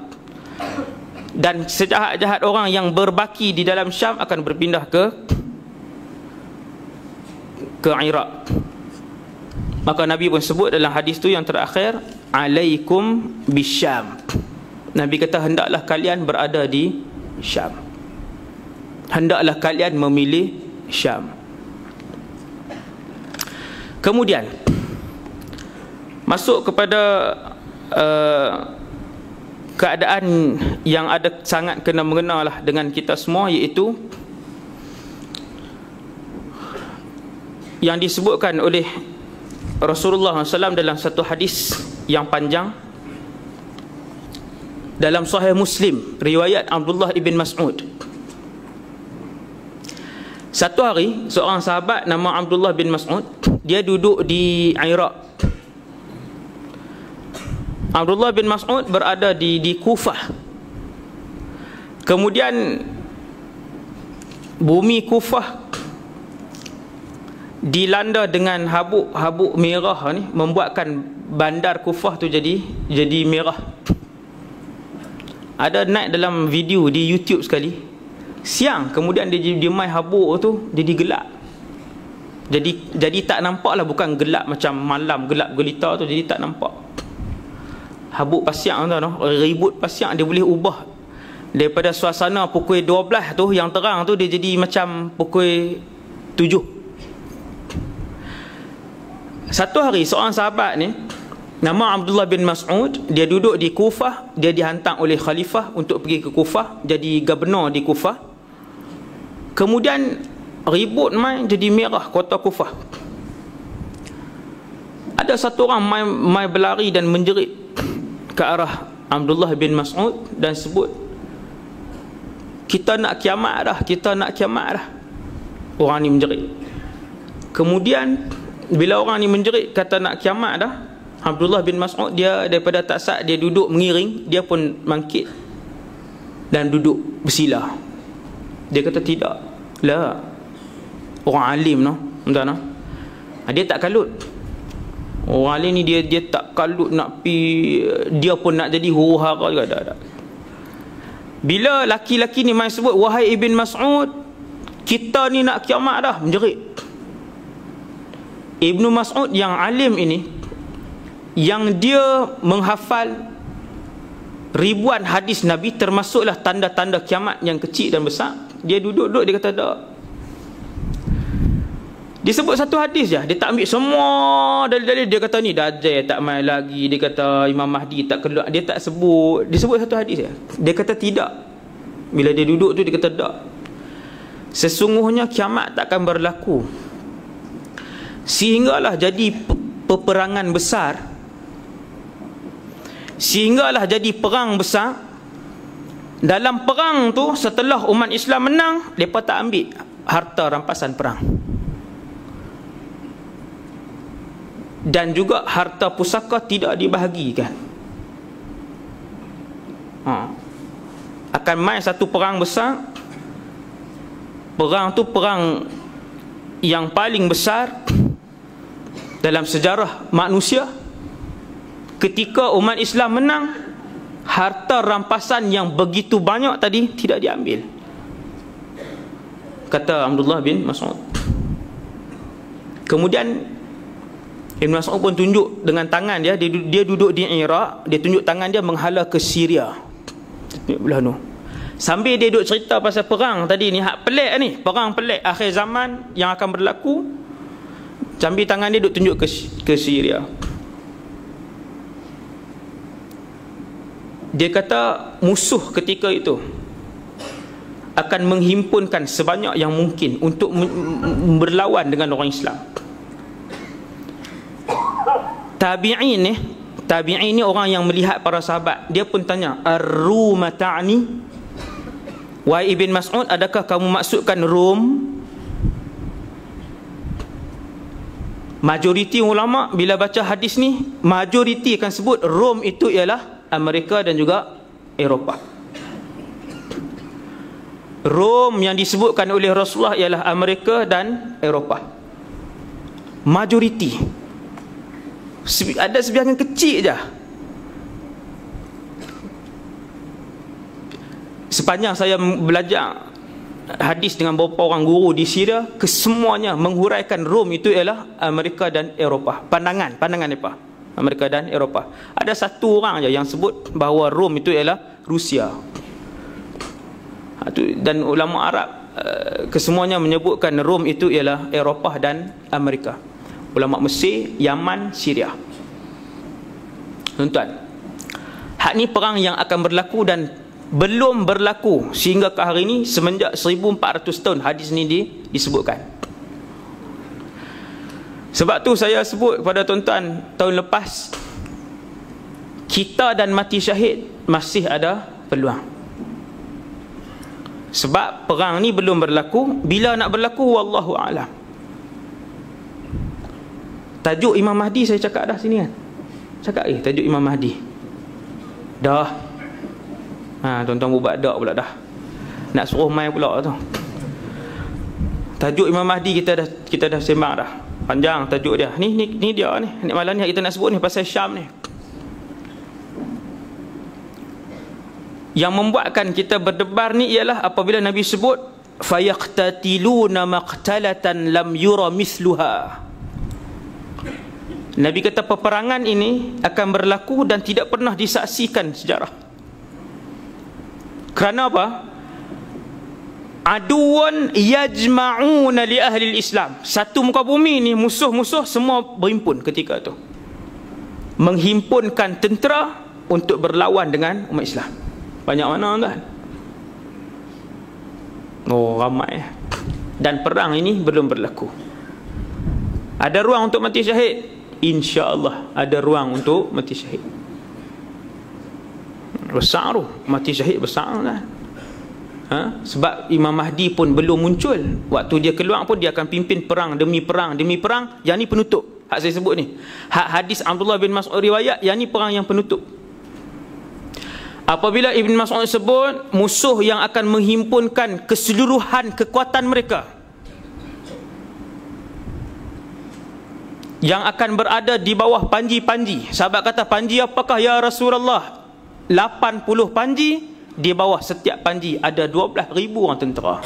dan sejahat-jahat orang yang berbaki di dalam Syam akan berpindah ke Iraq. Maka Nabi pun sebut dalam hadis tu yang terakhir, alaikum bisyam. Nabi kata hendaklah kalian berada di Syam, hendaklah kalian memilih Syam. Kemudian masuk kepada keadaan yang ada sangat kena mengena lah dengan kita semua, iaitu yang disebutkan oleh Rasulullah SAW dalam satu hadis yang panjang dalam Sahih Muslim, riwayat Abdullah ibn Mas'ud. Satu hari seorang sahabat nama Abdullah bin Mas'ud, dia duduk di Iraq. Abdullah bin Mas'ud berada di Kufah. Kemudian bumi Kufah dilanda dengan habuk merah ni, membuatkan bandar Kufah tu jadi merah. Ada naik dalam video di YouTube sekali, siang kemudian dia mai habuk tu jadi gelap. Jadi tak nampak lah, bukan gelap macam malam gelap gelita tu, jadi tak nampak. Habuk pasiak tu, ribut pasiak, dia boleh ubah daripada suasana pukul 12 tu yang terang tu, dia jadi macam pukul 7. Satu hari seorang sahabat ni nama Abdullah bin Mas'ud, dia duduk di Kufah, dia dihantar oleh khalifah untuk pergi ke Kufah, jadi gubernur di Kufah. Kemudian ribut mai jadi merah kota Kufah. Ada satu orang mai berlari dan menjerit ke arah Abdullah bin Mas'ud dan sebut, kita nak kiamat dah, kita nak kiamat dah. Orang ni menjerit. Kemudian bila orang ni menjerit kata nak kiamat dah, Abdullah bin Mas'ud dia daripada tak sat, dia duduk mengiring, dia pun bangkit dan duduk bersila. Dia kata tidak lah, orang alim no, entah no, dia tak kalut. Orang alim ni dia tak kalut nak pi, dia pun nak jadi huru-hara juga dah. Bila laki-laki ni mai sebut, wahai Ibn Mas'ud, kita ni nak kiamat dah, menjerit. Ibnu Mas'ud yang alim ini, yang dia menghafal ribuan hadis Nabi, termasuklah tanda-tanda kiamat yang kecil dan besar, dia duduk-duduk, dia kata tak. Dia sebut satu hadis je, dia tak ambil semua dalil-dalil. Dia kata ni Dajjal tak mai lagi, dia kata Imam Mahdi tak keluar, dia tak sebut. Dia sebut satu hadis je. Dia kata tidak. Bila dia duduk tu dia kata tak, sesungguhnya kiamat takkan berlaku sehinggalah jadi peperangan besar, sehinggalah jadi perang besar. Dalam perang tu, setelah umat Islam menang, mereka tak ambil harta rampasan perang, dan juga harta pusaka tidak dibahagikan. Akan main satu perang besar. Perang tu perang yang paling besar dalam sejarah manusia, ketika umat Islam menang, harta rampasan yang begitu banyak tadi tidak diambil. Kata Abdullah bin Mas'ud. Kemudian Ibn Mas'ud pun tunjuk dengan tangan dia, dia duduk di Iraq, dia tunjuk tangan dia menghala ke Syria. Belah tu. Sambil dia duduk cerita pasal perang tadi ni, hak pelik ni, perang pelik akhir zaman yang akan berlaku. Sambil tangan dia duduk tunjuk ke Syria. Dia kata musuh ketika itu akan menghimpunkan sebanyak yang mungkin untuk berlawan dengan orang Islam. Tabi'in ni orang yang melihat para sahabat. Dia pun tanya, Ar-Ruma ta'ni? Wahai Ibn Mas'ud, adakah kamu maksudkan Rom? Majoriti ulama bila baca hadis ni, majoriti akan sebut Rom itu ialah Amerika dan juga Eropah. Rom yang disebutkan oleh Rasulullah ialah Amerika dan Eropah. Majoriti. Ada sebilangan kecil je. Sepanjang saya belajar hadis dengan beberapa orang guru di Syria, kesemuanya menghuraikan Rom itu ialah Amerika dan Eropah. Pandangan mereka, Amerika dan Eropah. Ada satu orang je yang sebut bahawa Rom itu ialah Rusia. Dan ulama Arab kesemuanya menyebutkan Rom itu ialah Eropah dan Amerika. Ulama Mesir, Yaman, Syria. Tuan-tuan, hak ni perang yang akan berlaku dan belum berlaku sehingga ke hari ini semenjak 1400 tahun hadis ni disebutkan. Sebab tu saya sebut kepada tuan-tuan tahun lepas, kita dan mati syahid masih ada peluang. Sebab perang ni belum berlaku. Bila nak berlaku, wallahu a'lam. Tajuk Imam Mahdi saya cakap dah sini kan. Cakap tajuk Imam Mahdi. Dah. Tuan-tuan buat dak pula dah. Nak suruh main pula tu. Tajuk Imam Mahdi kita dah sembang dah. Panjang tajuk dia. Ni dia ni. Ni malam ni kita nak sebut ni pasal Syam ni. Yang membuatkan kita berdebar ni ialah apabila Nabi sebut fayaqtatiluna maqtalatan lam yura mithluha. Nabi kata peperangan ini akan berlaku dan tidak pernah disaksikan sejarah. Kerana apa? Aduun yajma'una li ahli Islam. Satu muka bumi ni musuh-musuh semua berhimpun ketika itu, menghimpunkan tentera untuk berlawan dengan umat Islam. Banyak mana tuan? Oh, ramai. Dan perang ini belum berlaku. Ada ruang untuk mati syahid? InsyaAllah ada ruang untuk mati syahid. Besar tu, mati syahid besar kan? Sebab Imam Mahdi pun belum muncul. Waktu dia keluar pun dia akan pimpin perang demi perang demi perang. Yang ni penutup. Hak saya sebut ni, hak hadis Abdullah bin Mas'ud riwayat, yang ni perang yang penutup. Apabila Ibn Mas'ud sebut musuh yang akan menghimpunkan keseluruhan kekuatan mereka, yang akan berada di bawah panji-panji. Sahabat kata, panji apakah ya Rasulullah? 80 panji. Di bawah setiap panji ada 12,000 orang tentera.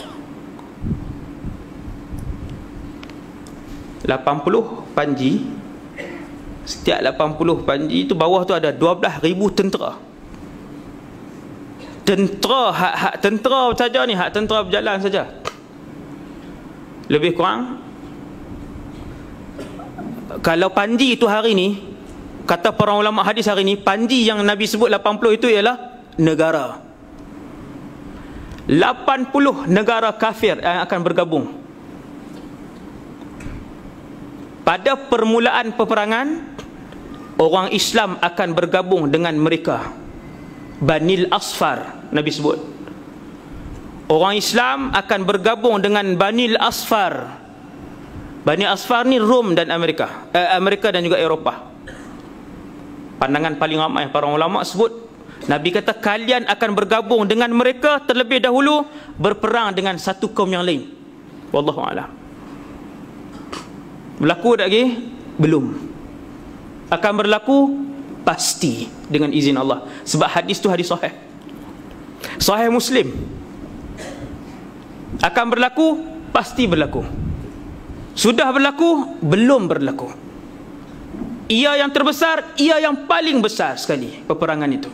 80 panji. Setiap 80 panji itu bawah tu ada 12,000 tentera. Tentera, hak tentera saja ni, hak tentera berjalan saja. Lebih kurang, kalau panji itu hari ni, kata para ulama hadis hari ni, panji yang Nabi sebut 80 itu ialah negara. 80 negara kafir yang akan bergabung. Pada permulaan peperangan, orang Islam akan bergabung dengan mereka. Banil Asfar, Nabi sebut. Orang Islam akan bergabung dengan Banil Asfar. Bani Asfar ni Rom dan Amerika. Amerika dan juga Eropah. Pandangan paling ramai para ulama sebut, Nabi kata kalian akan bergabung dengan mereka terlebih dahulu berperang dengan satu kaum yang lain. Wallahu a'lam. Berlaku tak lagi? Belum. Akan berlaku? pasti dengan izin Allah. Sebab hadis tu hadis sahih. Sahih Muslim. Akan berlaku, pasti berlaku. Sudah berlaku, belum berlaku. Ia yang terbesar, ia yang paling besar sekali peperangan itu.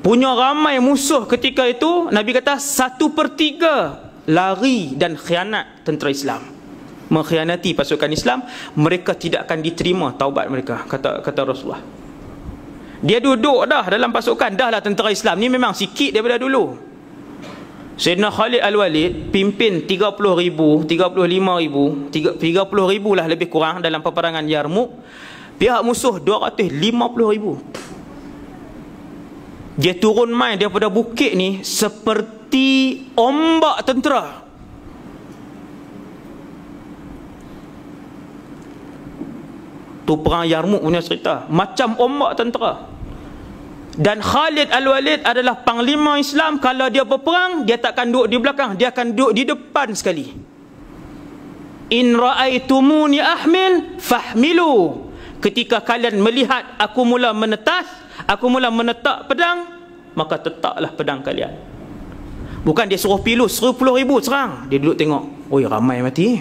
Punya ramai musuh ketika itu, Nabi kata 1/3 lari dan khianat tentera Islam, mengkhianati pasukan Islam. Mereka tidak akan diterima taubat mereka, kata Rasulullah. Dia duduk dah dalam pasukan, dah lah tentera Islam ni memang sikit daripada dulu. Sayyidina Khalid Al-Walid pimpin 30,000, 35,000, 30,000 lah lebih kurang dalam peperangan Yarmouk. Pihak musuh 250,000. Dia turun main daripada bukit ni seperti ombak tentera. Tu perang Yarmouk punya cerita, macam ombak tentera. Dan Khalid Al-Walid adalah panglima Islam. Kalau dia berperang, dia takkan duduk di belakang, dia akan duduk di depan sekali. In ra'aitumuni ahmil fahmilu. Ketika kalian melihat aku mula menetas, aku mula menetak pedang, maka tetaklah pedang kalian. Bukan dia suruh pilu 10,000 serang, dia duduk tengok, oi ramai mati,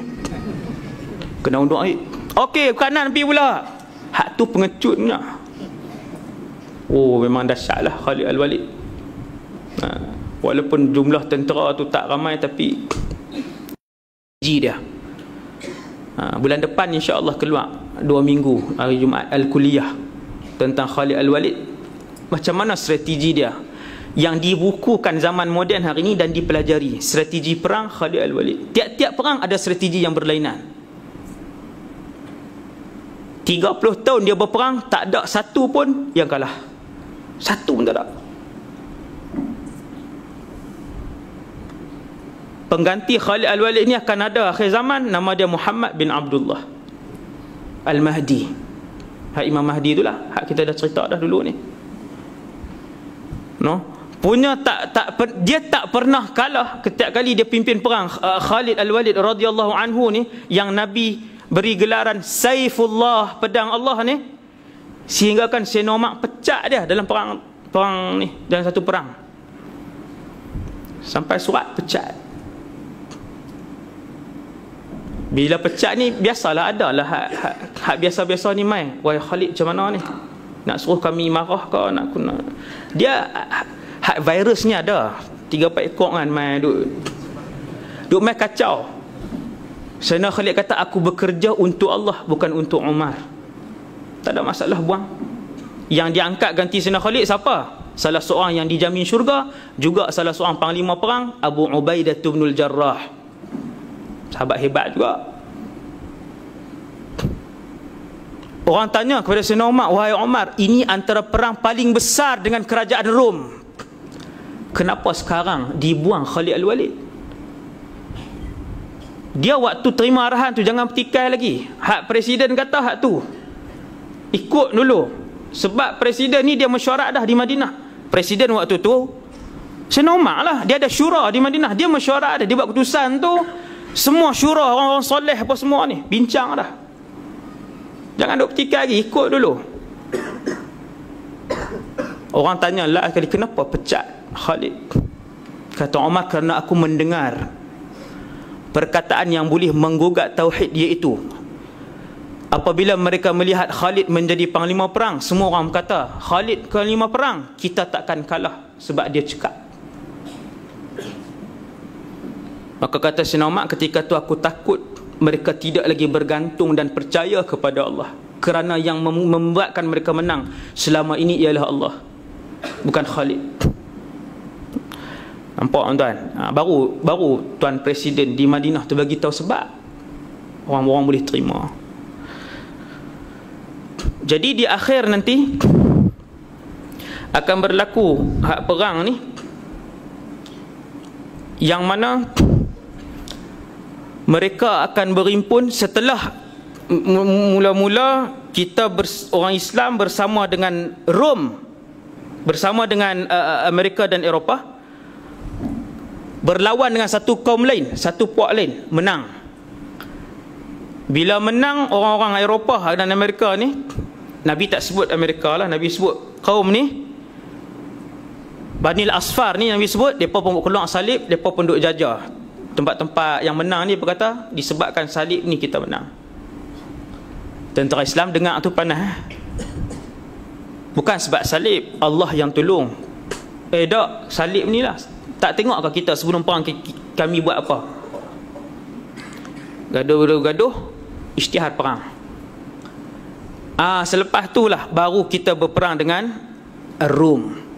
kena undur air. Okey, kanan pergi pula. Hak tu pengecutnya. Oh, memang dahsyatlah Khalid Al-Walid. Walaupun jumlah tentera tu tak ramai, tapi dia. Bulan depan insya-Allah keluar 2 minggu hari Jumaat Al-Kuliah tentang Khalid Al-Walid. Macam mana strategi dia yang dibukukan zaman moden hari ini dan dipelajari. Strategi perang Khalid Al-Walid. Tiap-tiap perang ada strategi yang berlainan. 30 tahun dia berperang, tak ada satu pun yang kalah. Satu pun tak ada. Pengganti Khalid Al-Walid ni akan ada akhir zaman, nama dia Muhammad bin Abdullah Al-Mahdi. Hak Imam Mahdi itulah, hak kita dah cerita dah dulu ni. No? Punya dia tak pernah kalah setiap kali dia pimpin perang. Khalid Al-Walid radhiyallahu anhu ni yang Nabi beri gelaran Saifullah, pedang Allah ni, sehingga kan Sayyidina Umar pecah dia dalam perang ni, dalam satu perang. Sampai surat pecah. Bila pecah ni biasalah, adalah hak biasa-biasa ni mai. Wahai Khalid, macam mana ni? Nak suruh kami marah ke nak dia hak virusnya ada. 3-4 ekor kan mai duk mai kacau. Sayyidina Khalid kata, aku bekerja untuk Allah, bukan untuk Umar. Tak ada masalah, buang. Yang diangkat ganti Sayyidina Khalid siapa? Salah seorang yang dijamin syurga, juga salah seorang panglima perang, Abu Ubaidah bin Jarrah. Sahabat hebat juga. Orang tanya kepada Sayyidina Umar, wahai Umar, ini antara perang paling besar dengan kerajaan Rom. Kenapa sekarang dibuang Khalid Al-Walid? Dia waktu terima arahan tu jangan petikai lagi. Hak presiden kata hak tu ikut dulu. Sebab presiden ni dia mesyuarat dah di Madinah. Presiden waktu tu Sayyidina Umar lah, dia ada syura di Madinah. Dia mesyuarat dah, dia buat keputusan tu. Semua syura orang-orang soleh apa semua ni bincang dah. Jangan duk petikai lagi, ikut dulu. Orang tanya lah kali, kenapa pecat Khalid? Kata Umar, kerana aku mendengar perkataan yang boleh menggugat tauhid, iaitu apabila mereka melihat Khalid menjadi panglima perang, semua orang berkata, Khalid panglima perang, kita takkan kalah sebab dia cekap. Maka kata Sayyidina Umar, ketika tu aku takut mereka tidak lagi bergantung dan percaya kepada Allah, kerana yang membuatkan mereka menang selama ini ialah Allah, bukan Khalid. Nampak tuan? Baru tuan presiden di Madinah tu bagi tahu sebab orang-orang boleh terima. Jadi di akhir nanti akan berlaku hak perang ni, yang mana mereka akan berimpun setelah mula-mula kita orang Islam bersama dengan Rom, bersama dengan Amerika dan Eropah, berlawan dengan satu kaum lain, satu puak lain, menang. Bila menang, orang-orang Eropah dan Amerika ni Nabi tak sebut Amerika lah, Nabi sebut kaum ni Bani al-Asfar ni, Nabi sebut mereka pun keluar salib, mereka pun duk jajah tempat-tempat yang menang ni. Berkata disebabkan salib ni kita menang. Tentera Islam dengar tu panas. Bukan sebab salib, Allah yang tolong. Tak, salib ni lah. Tak tengok ke kita sebelum perang kami buat apa? Gaduh, isytihad perang. Selepas tu lah baru kita berperang dengan Rom.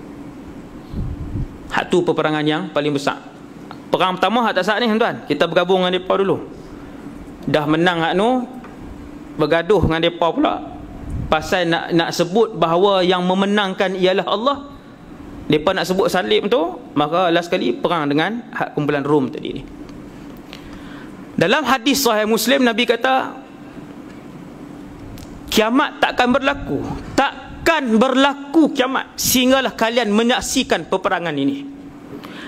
Hak tu peperangan yang paling besar. Perang pertama hak tak sah ni tuan. Kita bergabung dengan mereka dulu. Dah menang hak nu, bergaduh dengan mereka pula. Pasal nak sebut bahawa yang memenangkan ialah Allah. Mereka nak sebut salib tu, maka last sekali perang dengan hak kumpulan Rom tadi ni. Dalam hadis Sahih Muslim, Nabi kata kiamat takkan berlaku. Takkan berlaku kiamat sehinggalah kalian menyaksikan peperangan ini.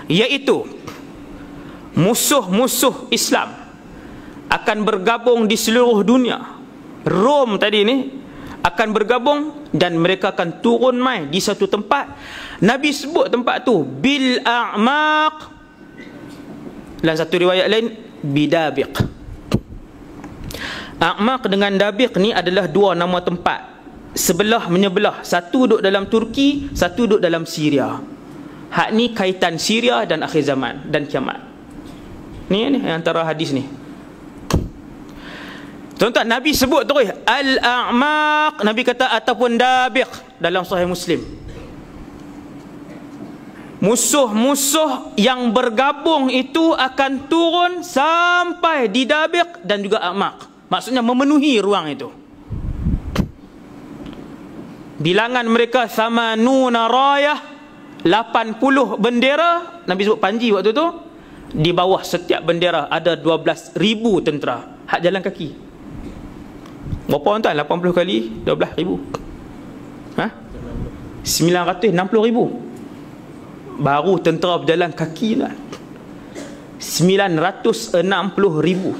Iaitu musuh-musuh Islam akan bergabung di seluruh dunia. Rom tadi ni akan bergabung dan mereka akan turun mai di satu tempat. Nabi sebut tempat tu bil a'maq. Dalam satu riwayat lain bidabiq. A'maq dengan dabiq ni adalah dua nama tempat, sebelah menyebelah. Satu duduk dalam Turki, satu duduk dalam Syria. Hak ni kaitan Syria dan akhir zaman dan kiamat. Ni antara hadis ni. Tuan-tuan, Nabi sebut terus al-a'maq, Nabi kata ataupun dabiq dalam Sahih Muslim. Musuh-musuh yang bergabung itu akan turun sampai di dabiq dan juga a'maq. Maksudnya memenuhi ruang itu. Bilangan mereka samanuna rayah, 80 bendera. Nabi sebut panji waktu tu. Di bawah setiap bendera ada 12,000 tentera. Hak jalan kaki. Berapa tuan? 80 kali 12,000. 960,000. Baru tentera berjalan kaki tuan. 960,000.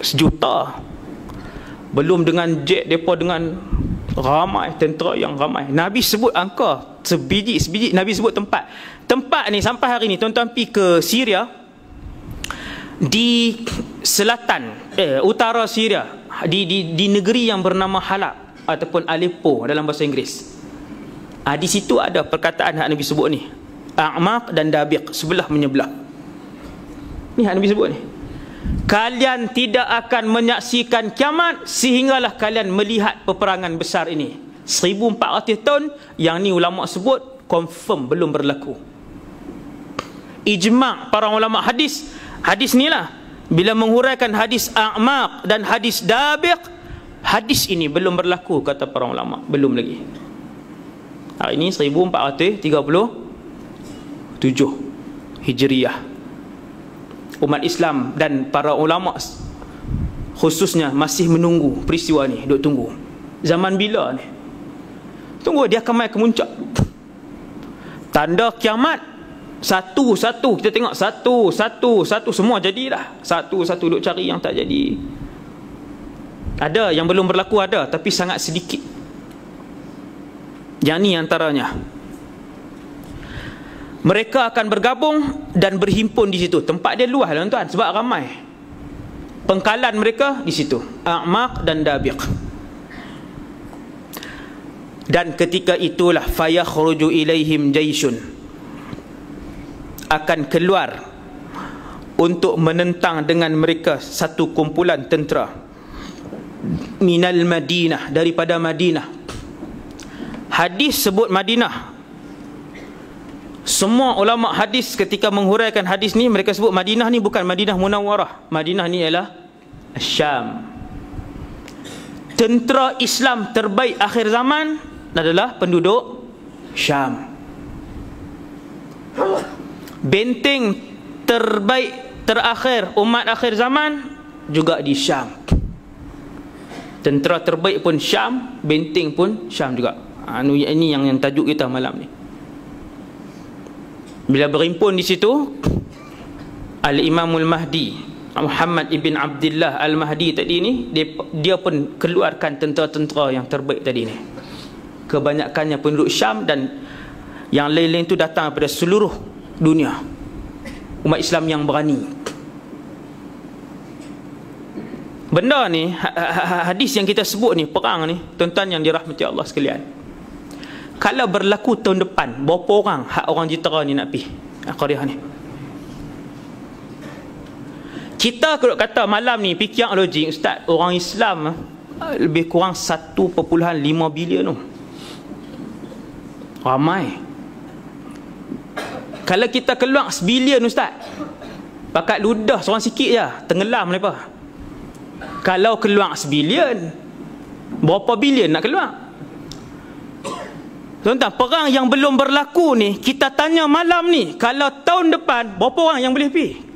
Sejuta. Belum dengan jet mereka, dengan ramai tentera yang ramai. Nabi sebut angka sebiji Nabi sebut tempat. Tempat ni sampai hari ni tuan-tuan pergi ke Syria, di selatan utara Syria, di negeri yang bernama Halab ataupun Aleppo dalam bahasa Inggeris. Di situ ada perkataan hak Nabi sebut ni, a'maq dan dabiq, sebelah menyebelah. Ni hak Nabi sebut ni. Kalian tidak akan menyaksikan kiamat sehinggalah kalian melihat peperangan besar ini. 1400 tahun yang ni ulama sebut confirm belum berlaku. Ijma' para ulama hadis. Hadis ni lah, bila menghuraikan hadis a'maq dan hadis dabiq, hadis ini belum berlaku kata para ulama, belum lagi. Hari ini 1437 Hijriah. Umat Islam dan para ulama khususnya masih menunggu peristiwa ni, duk tunggu. Zaman bila ni? Tunggu dia akan mai ke muncak. Tanda kiamat satu-satu kita tengok, satu-satu semua jadilah. Satu-satu duk cari yang tak jadi. Ada yang belum berlaku, ada, tapi sangat sedikit. Yang ni antaranya. Mereka akan bergabung dan berhimpun di situ. Tempat dia luas lah tuan, sebab ramai. Pengkalan mereka di situ, a'maq dan dabiq. Dan ketika itulah fayakhruju ilaihim jaisyun, akan keluar untuk menentang dengan mereka satu kumpulan tentera minal Madinah, daripada Madinah. Hadis sebut Madinah. Semua ulama hadis ketika menghuraikan hadis ni, mereka sebut Madinah ni bukan Madinah Munawwarah. Madinah ni ialah Syam. Tentera Islam terbaik akhir zaman adalah penduduk Syam. Benteng terbaik terakhir umat akhir zaman juga di Syam. Tentera terbaik pun Syam, benteng pun Syam juga. Ini yang tajuk kita malam ni. Bila berhimpun di situ, Al-Imamul Mahdi Muhammad ibn Abdullah Al-Mahdi tadi ni, dia pun keluarkan tentera-tentera yang terbaik tadi ni. Kebanyakannya penduduk Syam dan yang lain-lain tu datang daripada seluruh dunia, umat Islam yang berani. Benda ni, hadis yang kita sebut ni, perang ni, tuan-tuan yang dirahmati Allah sekalian, kalau berlaku tahun depan, berapa orang hak orang jitera ni nak pergi Qaryah ni? Kita kalau kata malam ni fikir logik, ustaz, orang Islam lebih kurang 1.5 bilion tu. Ramai. Kalau kita keluar 1 bilion ustaz, pakat ludah seorang sikit je, tenggelam mereka. Kalau keluar 1 bilion, berapa bilion nak keluar? Tuan-tuan, perang yang belum berlaku ni, kita tanya malam ni, kalau tahun depan, berapa orang yang boleh pergi?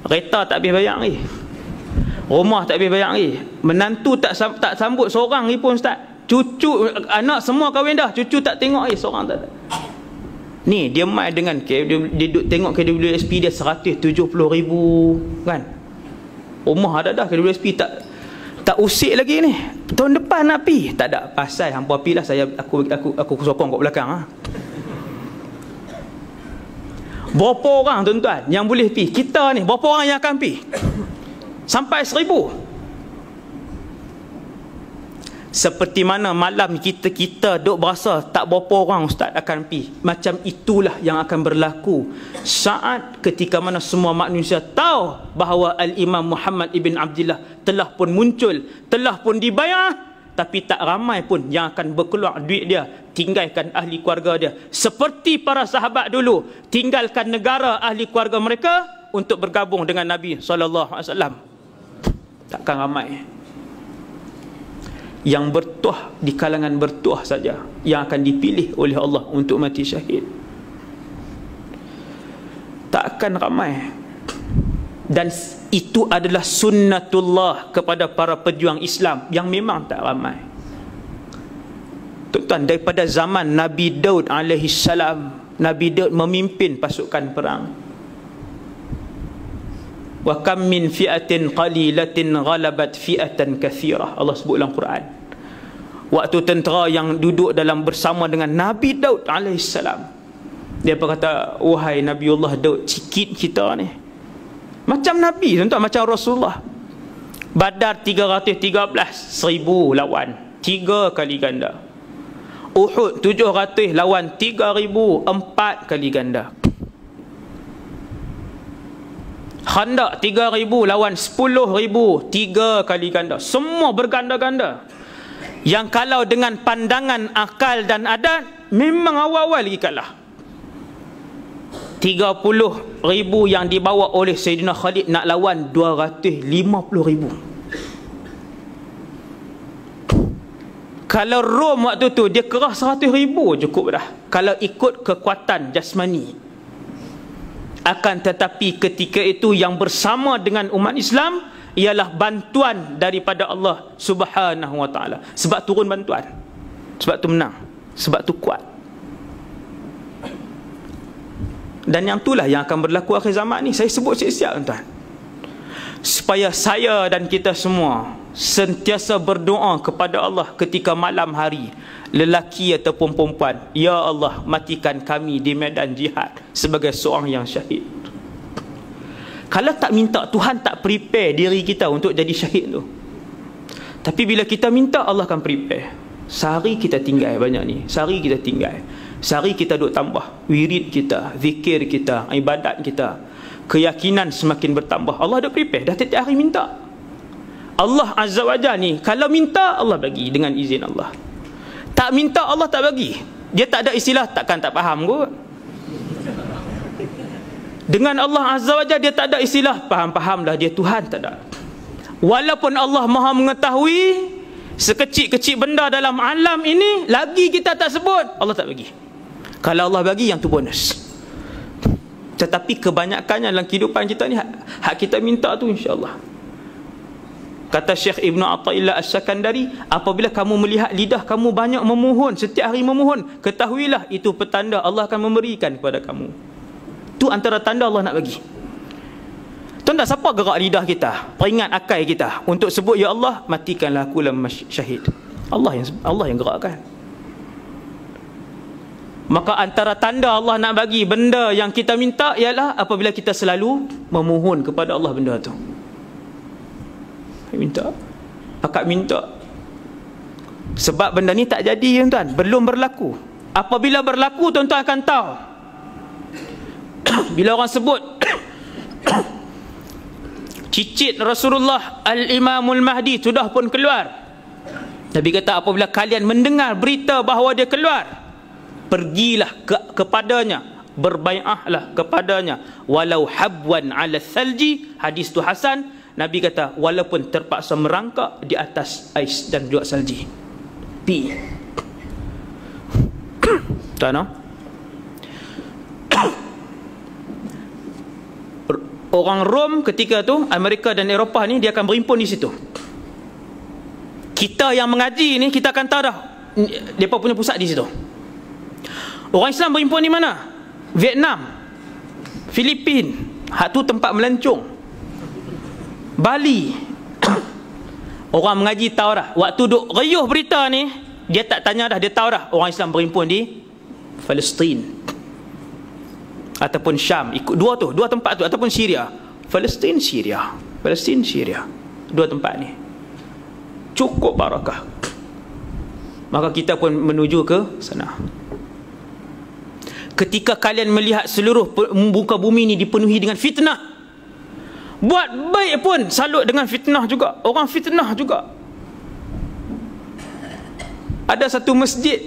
Kereta tak habis bayar lagi, rumah tak habis bayar lagi, menantu tak sambut seorang ni pun ustaz, cucu, anak semua kahwin dah, cucu tak tengok lagi seorang tak. Ni dia mai dengan dia duduk tengok KWSP dia 170,000 kan, rumah ada dah, KWSP tak usik lagi ni. Tahun depan nak pi, tak ada pasal, hampa pi lah, aku sokong kat belakang ha. Berapa orang tuan-tuan yang boleh pi? Kita ni berapa orang yang akan pi? Sampai 1,000. Seperti mana malam kita duk berasa tak berapa orang ustaz akan pi. Macam itulah yang akan berlaku saat ketika mana semua manusia tahu bahawa Al-Imam Muhammad ibn Abdullah telah pun muncul, telah pun dibayar, tapi tak ramai pun yang akan berkeluar duit dia, tinggalkan ahli keluarga dia. Seperti para sahabat dulu, tinggalkan negara, ahli keluarga mereka untuk bergabung dengan Nabi SAW. Takkan ramai. Yang bertuah di kalangan bertuah saja yang akan dipilih oleh Allah untuk mati syahid. Tak akan ramai. Dan itu adalah sunnatullah kepada para pejuang Islam yang memang tak ramai. Tuan-tuan, daripada zaman Nabi Daud alaihi salam, Nabi Daud memimpin pasukan perang. Wa kam min fi'atin qalilatin ghalabat fi'atan kathirah. Allah sebut dalam Quran. Waktu tentera yang duduk dalam bersama dengan Nabi Daud alaihi salam, dia berkata, wahai Nabiullah Daud, sikit kita ni. Macam Nabi, tuan-tuan, macam Rasulullah. Badar 313, 1,000 lawan, 3 kali ganda. Uhud 700 lawan 3,000, 4 kali ganda. Khandaq 3,000 lawan 10,000, 3 kali ganda. Semua berganda-ganda. Yang kalau dengan pandangan akal dan adat, memang awal-awal lagi kalah. 30,000 yang dibawa oleh Sayyidina Khalid nak lawan 250,000. Kalau Rom waktu tu dia kerah 100,000 cukup dah, kalau ikut kekuatan jasmani. Akan tetapi ketika itu yang bersama dengan umat Islam ialah bantuan daripada Allah Subhanahu wa ta'ala. Sebab turun bantuan, sebab tu menang, sebab tu kuat. Dan yang itulah yang akan berlaku akhir zaman ni. Saya sebut siap-siap tuan-tuan, supaya saya dan kita semua sentiasa berdoa kepada Allah ketika malam hari, lelaki ataupun perempuan, ya Allah, matikan kami di medan jihad sebagai seorang yang syahid. Kalau tak minta, Tuhan tak prepare diri kita untuk jadi syahid tu. Tapi bila kita minta, Allah akan prepare. Sehari kita tinggal banyak ni, sehari kita tinggal, sehari kita duk tambah wirid kita, zikir kita, ibadat kita, keyakinan semakin bertambah. Allah dah prepare, dah tiap hari minta. Allah Azza wa Jalla ni, kalau minta, Allah bagi dengan izin Allah. Tak minta, Allah tak bagi. Dia tak ada istilah takkan tak faham kot. Dengan Allah Azza wa Jalla dia tak ada istilah faham-faham dah dia Tuhan, tak ada. Walaupun Allah Maha mengetahui sekecil-kecil benda dalam alam ini, lagi kita tak sebut, Allah tak bagi. Kalau Allah bagi, yang tu bonus. Tetapi kebanyakannya dalam kehidupan kita ni, hak kita minta tu insya-Allah. Kata Syekh Ibn Athaillah As-Sakandari, apabila kamu melihat lidah kamu banyak memohon, setiap hari memohon, ketahuilah itu petanda Allah akan memberikan kepada kamu. Itu antara tanda Allah nak bagi. Tuan-tuan, siapa gerak lidah kita, peringat akal kita untuk sebut, ya Allah, matikanlah aku dalam syahid? Allah yang gerakkan. Maka antara tanda Allah nak bagi benda yang kita minta ialah apabila kita selalu memohon kepada Allah benda tu. Minta, akak minta. Sebab benda ni tak jadi, tuan-tuan, belum berlaku. Apabila berlaku, tuan-tuan akan tahu. Bila orang sebut cicit Rasulullah Al-Imamul Mahdi sudah pun keluar, Nabi kata apabila kalian mendengar berita bahawa dia keluar, pergilah kepadanya, berbai'ahlah kepadanya, walau habwan ala thalji. Hadis tu hasan. Nabi kata walaupun terpaksa merangkak di atas ais dan juga salji. Pi. Tahu no? Orang Rom ketika tu, Amerika dan Eropah ni, dia akan berhimpun di situ. Kita yang mengaji ni, kita akan tahu dah mereka punya pusat di situ. Orang Islam berhimpun di mana? Vietnam, Filipin, hak tu tempat melancong, Bali. Orang mengaji tahu dah. Waktu duk riuh berita ni, dia tak tanya dah, dia tahu dah orang Islam berhimpun di Palestin ataupun Syam. Ikut dua tempat tu, ataupun Syria. Palestin, Syria. Palestin, Syria. Dua tempat ni cukup barakah. Maka kita pun menuju ke sana. Ketika kalian melihat seluruh muka bumi ni dipenuhi dengan fitnah, buat baik pun salut dengan fitnah juga. Orang fitnah juga. Ada satu masjid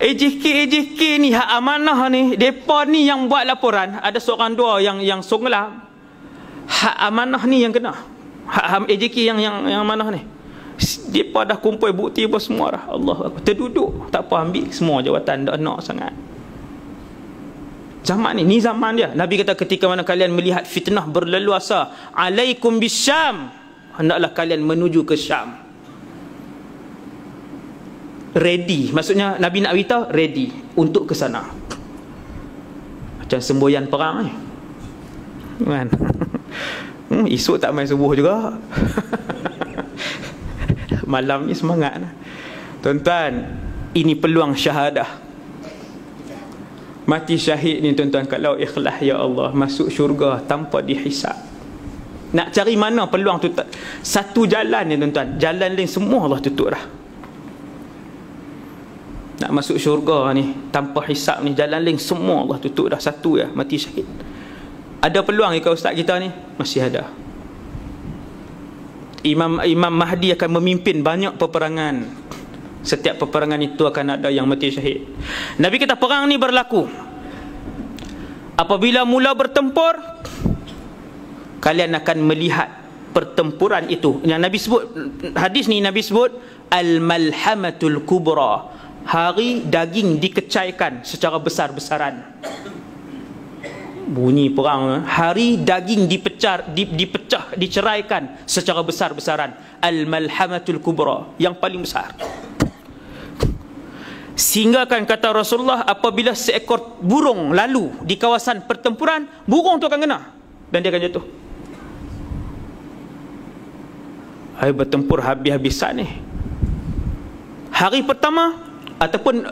AJK ni, hak amanah ni, depa ni yang buat laporan. Ada seorang dua yang songlam. Hak amanah ni yang kena. Hak AJK yang amanah ni. Depa dah kumpul bukti apa semua dah. Allah Akbar. Terduduk, tak apa, ambil semua jawatan, dak nak sangat. Zaman ni zaman dia. Nabi kata ketika mana kalian melihat fitnah berleluasa, alaikum bisyam, hendaklah kalian menuju ke Syam. Ready, maksudnya Nabi nak beritahu ready untuk ke sana. Macam semboyan perang ni kan. Esok tak main subuh juga. Malam ni semangat. Tuan-tuan, ini peluang syahadah. Mati syahid ni tuan-tuan, kalau ikhlas, ya Allah, masuk syurga tanpa dihisap. Nak cari mana peluang tu? Satu jalan ni tuan-tuan, jalan lain semua Allah tutup dah. Nak masuk syurga ni tanpa hisap ni, jalan lain semua Allah tutup dah. Satu ya, mati syahid. Ada peluang ke ustaz kita ni? Masih ada. Imam Mahdi akan memimpin banyak peperangan. Setiap peperangan itu akan ada yang mati syahid. Nabi kata perang ni berlaku apabila mula bertempur, kalian akan melihat pertempuran itu. Yang Nabi sebut, hadis ni Nabi sebut al-malhamatul kubra, hari daging dikecaikan secara besar-besaran. Bunyi perang, hari daging dipecah, diceraikan secara besar-besaran. Al-malhamatul kubra, yang paling besar. Sehingga kan kata Rasulullah, apabila seekor burung lalu di kawasan pertempuran, burung tu akan kena dan dia akan jatuh. Hari bertempur habis-habisan ni. Hari pertama ataupun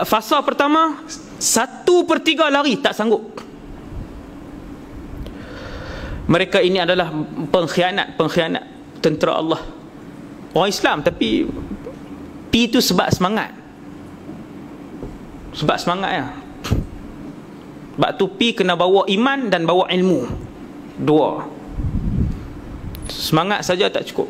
fasa pertama, 1/3 lari, tak sanggup. Mereka ini adalah pengkhianat tentera Allah, orang Islam, tapi pi itu sebab semangat. Sebab semangat ya. Sebab tu pi kena bawa iman dan bawa ilmu. Dua. Semangat saja tak cukup.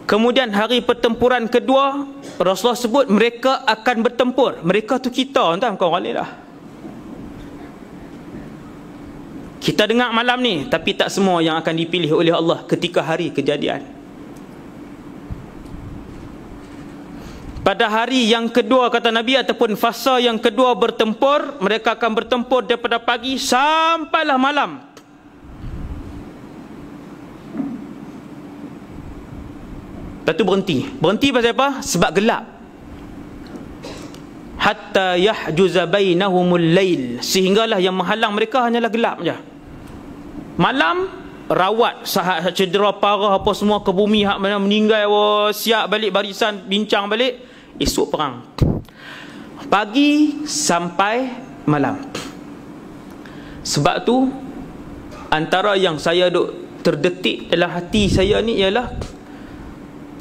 Kemudian hari pertempuran kedua, Rasulullah sebut mereka akan bertempur. Mereka tu kita, entah bukan orang lain lah. Kita dengar malam ni, tapi tak semua yang akan dipilih oleh Allah ketika hari kejadian. Pada hari yang kedua, kata Nabi, ataupun fasa yang kedua bertempur, mereka akan bertempur daripada pagi sampailah malam. Lepas tu berhenti. Berhenti pasal apa? Sebab gelap. Hatta yahjuza bainahumul lail, sehinggalah yang menghalang mereka hanyalah gelap saja. Malam rawat saat cedera parah apa semua ke bumi, hak mana meninggal, siap balik barisan, bincang balik, esok perang. Pagi sampai malam. Sebab tu antara yang saya duk terdetik dalam hati saya ni ialah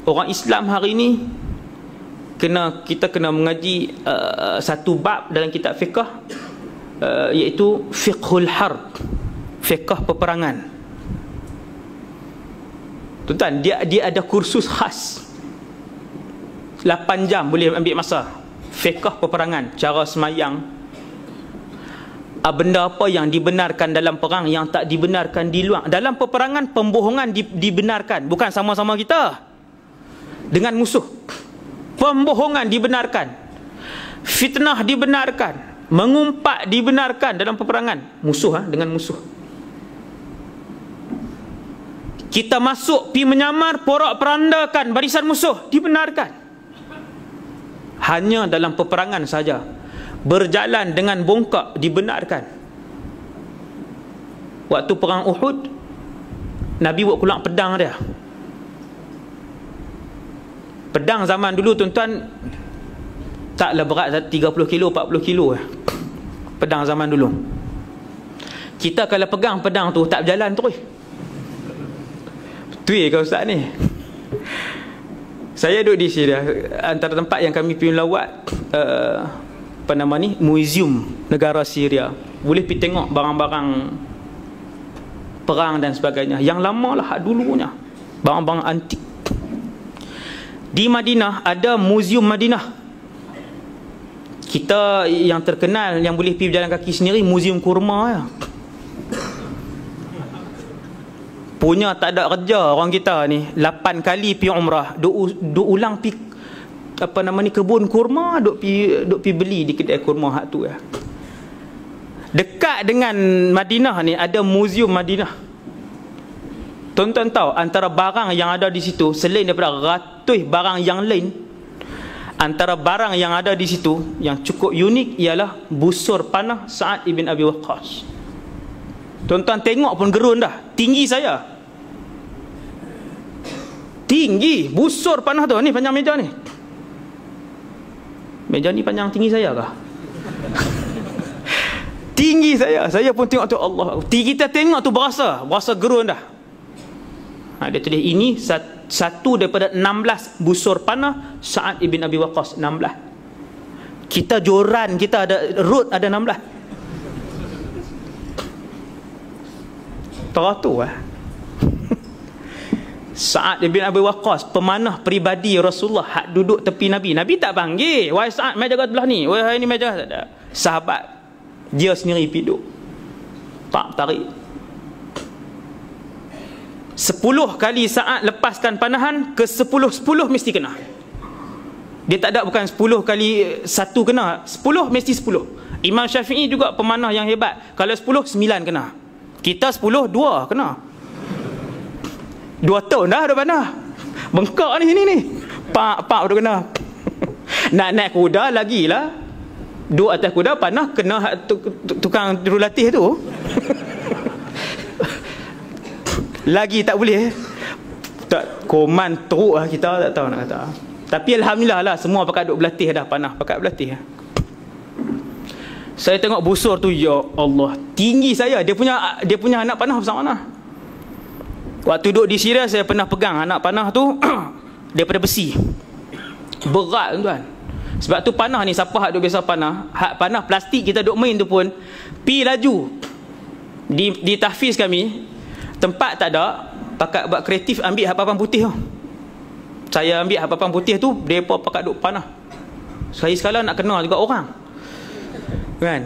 orang Islam hari ni kita kena mengaji satu bab dalam kitab fiqh, iaitu fiqhul harb, fiqh peperangan. Tuan-tuan, dia ada kursus khas 8 jam boleh ambil masa. Fiqh peperangan, cara semayang, benda apa yang dibenarkan dalam perang, yang tak dibenarkan di luar. Dalam peperangan, pembohongan dibenarkan, bukan sama-sama kita dengan musuh. Pembohongan dibenarkan, fitnah dibenarkan, mengumpat dibenarkan dalam peperangan. Musuh dengan musuh. Kita masuk pi menyamar, porak-perandakan barisan musuh, dibenarkan. Hanya dalam peperangan saja. Berjalan dengan bongkak dibenarkan. Waktu perang Uhud, Nabi buat keluar pedang dia. Pedang zaman dulu tuan-tuan taklah berat 30 kilo, 40 kilo pedang zaman dulu. Kita kalau pegang pedang tu tak berjalan terus. Betul ke ustaz ni? Saya duduk di sini, antara tempat yang kami pergi lawat, apa nama ni, museum negara Syria. Boleh pergi tengok barang-barang perang dan sebagainya, yang lama lah, dulunya, barang-barang antik. Di Madinah ada museum Madinah. Kita yang terkenal yang boleh pergi berjalan kaki sendiri, museum kurma ya. Punya tak ada kerja orang kita ni, 8 kali pergi umrah, duk ulang pergi apa nama ni, kebun kurma, duk pi beli di kedai kurma hak tu ya. Dekat dengan Madinah ni ada museum Madinah. Tuan-tuan tahu antara barang yang ada di situ, selain daripada ratus barang yang lain, antara barang yang ada di situ yang cukup unik ialah busur panah Sa'ad ibn Abi Waqqas. Tuan-tuan tengok pun gerun dah, tinggi saya. Tinggi busur panah tu, ni panjang meja ni. Meja ni panjang tinggi saya kah? Tinggi saya pun tengok tu, Allah. Kita tengok tu berasa gerun dah. Dia tulis ini satu daripada 16 busur panah Sa'ad ibn Abi Waqqas. 16. Kita joran, kita ada road ada 16. Teratur Sa'ad ibn Abi Waqqas, pemanah peribadi Rasulullah, hak duduk tepi Nabi. Nabi tak panggil, wahai Sa'ad, mai jaga belah ni, wahai ni mai jaga. Tak ada. Sahabat dia sendiri piduk, tak tarik. 10 kali Sa'ad lepaskan panahan, ke 10 mesti kena. Dia tak ada bukan 10 kali satu kena, 10 mesti 10. Imam Syafi'i juga pemanah yang hebat. Kalau 10, 9 kena. Kita 10, 2 kena. 2 tahun dah ada panah. Bengkak ni sini ni. Pak dah kena. Nak naik kuda lagi lah. Duduk atas kuda, panah kena tukang jurulatih tu. Lagi tak boleh. Tak koman teruk lah kita, tak tahu nak kata. Tapi alhamdulillah lah, semua pakat duk berlatih dah, panah pakat berlatih. Saya tengok busur tu, ya Allah, tinggi saya. Dia punya anak panah besar mana. Waktu duduk di Syria, saya pernah pegang anak panah tu daripada besi. Berat tuan. Sebab tu panah ni, siapa hak duk biasa panah, hak panah plastik kita duk main tu pun pi laju. Di tahfiz kami, tempat tak ada, pakat buat kreatif, ambil hak papan putih tu. Saya ambil hak papan putih tu, mereka pakat duk panah. Sekali-sekala nak kena juga orang, kan.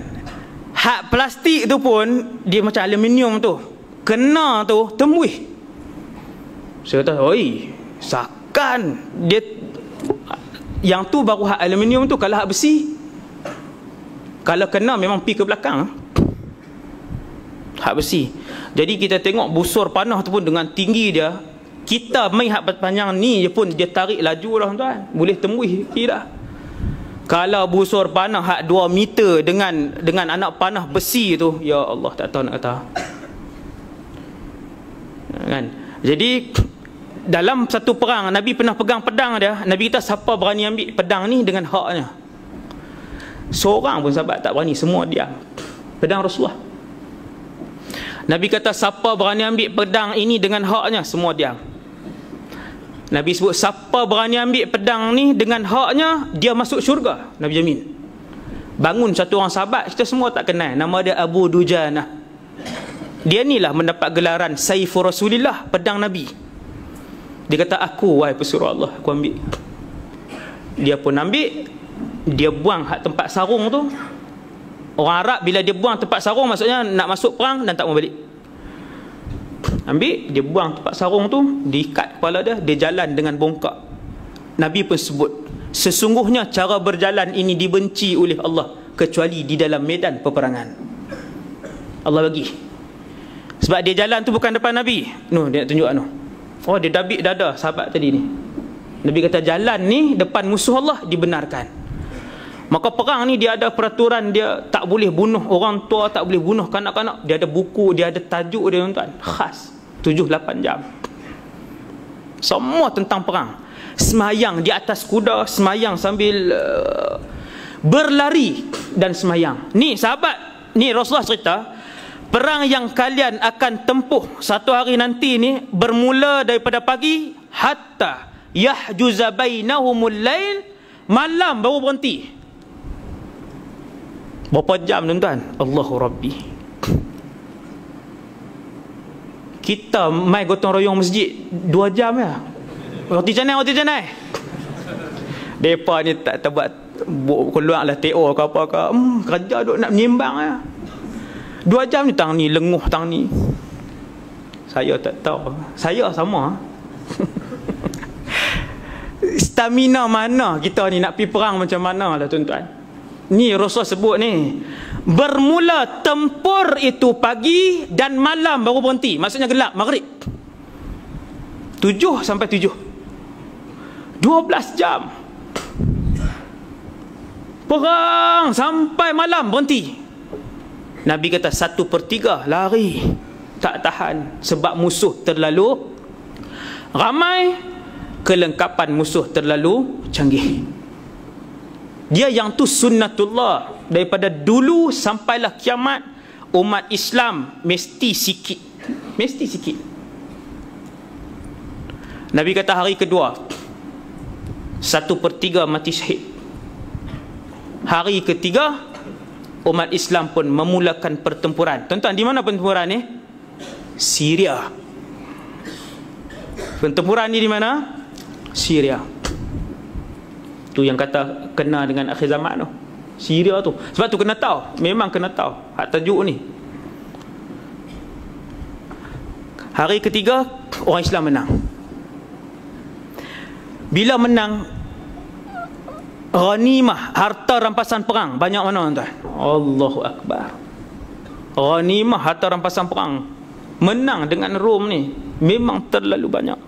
Hak plastik tu pun dia macam aluminium tu, kena tu tembus. Saya kata, oi, sakan dia. Yang tu baru hak aluminium tu. Kalau hak besi, kalau kena memang pi ke belakang. Hak besi. Jadi kita tengok busur panah tu pun dengan tinggi dia. Kita main hak panjang ni je pun dia tarik laju lah tuan. Boleh tembus dah. Kalau busur panah hak 2 meter dengan anak panah besi tu, ya Allah, tak tahu nak kata. Kan? Jadi dalam satu perang Nabi pernah pegang pedang dia. Nabi kata siapa berani ambil pedang ni dengan haknya. Seorang pun sahabat tak berani, semua diam. Pedang Rasulullah. Nabi kata siapa berani ambil pedang ini dengan haknya, semua diam. Nabi sebut siapa berani ambil pedang ni dengan haknya, dia masuk syurga. Nabi jamin. Bangun satu orang sahabat, kita semua tak kenal, nama dia Abu Dujanah. Dia ni lah mendapat gelaran Saifur Rasulillah, pedang Nabi. Dia kata aku wahai pesuruh Allah, aku ambil. Dia pun ambil. Dia buang hak tempat sarung tu. Orang Arab bila dia buang tempat sarung, maksudnya nak masuk perang dan tak mau balik. Ambil, dia buang tempat sarung tu, diikat kepala dia, dia jalan dengan bongkak. Nabi pun sebut, sesungguhnya cara berjalan ini dibenci oleh Allah, kecuali di dalam medan peperangan. Allah bagi. Sebab dia jalan tu bukan depan Nabi. Dia nak tunjuk Oh, dia dabik dada sahabat tadi ni. Nabi kata jalan ni depan musuh Allah dibenarkan. Maka perang ni dia ada peraturan, dia tak boleh bunuh orang tua, tak boleh bunuh kanak-kanak. Dia ada buku, dia ada tajuk dia, tuan. Khas 7-8 jam. Semua tentang perang. Semayang di atas kuda, semayang sambil berlari dan semayang. Ni sahabat, ni Rasulullah cerita, perang yang kalian akan tempuh satu hari nanti ni bermula daripada pagi hatta yahjuza bainahumul lail, malam baru berhenti. Berapa jam tuan-tuan? Allahu Rabbi. Kita mai gotong royong masjid 2 jam ya. Roti canai. Depa ni tak buat keluarlah TO ke apa ke. Kerja duk nak menyimbang ya. 2 jam ni tang ni lenguh tang ni. Saya tak tahu. Saya sama. Stamina mana kita ni nak pergi perang macam mana lah tuan-tuan. Ni Rasul sebut ni, bermula tempur itu pagi dan malam baru berhenti. Maksudnya gelap, maghrib 7 sampai 7, 12 jam perang sampai malam berhenti. Nabi kata 1/3 lari, tak tahan. Sebab musuh terlalu ramai, kelengkapan musuh terlalu canggih. Dia yang tu sunnatullah. Daripada dulu sampailah kiamat, umat Islam mesti sikit. Mesti sikit. Nabi kata hari kedua 1/3 mati syahid. Hari ketiga umat Islam pun memulakan pertempuran. Tuan-tuan, di mana pertempuran ni? Syria. Pertempuran ni di mana? Syria. Tu yang kata kena dengan akhir zaman tu, Syria tu. Sebab tu kena tahu, memang kena tahu hak tajuk ni. Hari ketiga orang Islam menang. Bila menang, ghanimah, harta rampasan perang banyak mana tuan? Allahu Akbar. Ghanimah, harta rampasan perang, menang dengan Rom ni memang terlalu banyak.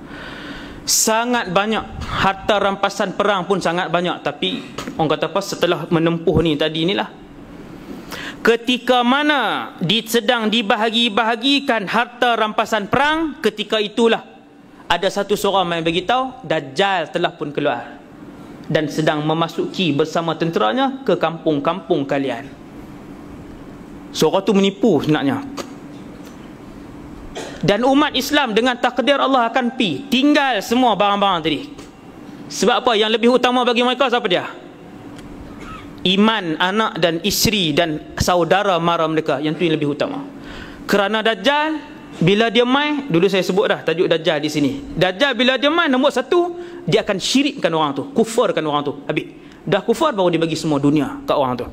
Sangat banyak. Harta rampasan perang pun sangat banyak. Tapi orang kata apa, setelah menempuh ni tadi inilah, ketika mana sedang dibahagi-bahagikan harta rampasan perang, ketika itulah ada satu seorang yang beritahu Dajjal telah pun keluar dan sedang memasuki bersama tenteranya ke kampung-kampung kalian. Seorang tu menipu sebenarnya. Dan umat Islam dengan takdir Allah akan tinggal semua barang-barang tadi. Sebab apa? Yang lebih utama bagi mereka siapa dia? Iman anak dan isteri dan saudara mara mereka. Yang tu yang lebih utama. Kerana Dajjal bila dia mai, dulu saya sebut dah tajuk Dajjal di sini. Dajjal bila dia mai, nombor satu, dia akan syirikkan orang tu, kufurkan orang tu. Habis dah kufur baru dia bagi semua dunia kat orang tu.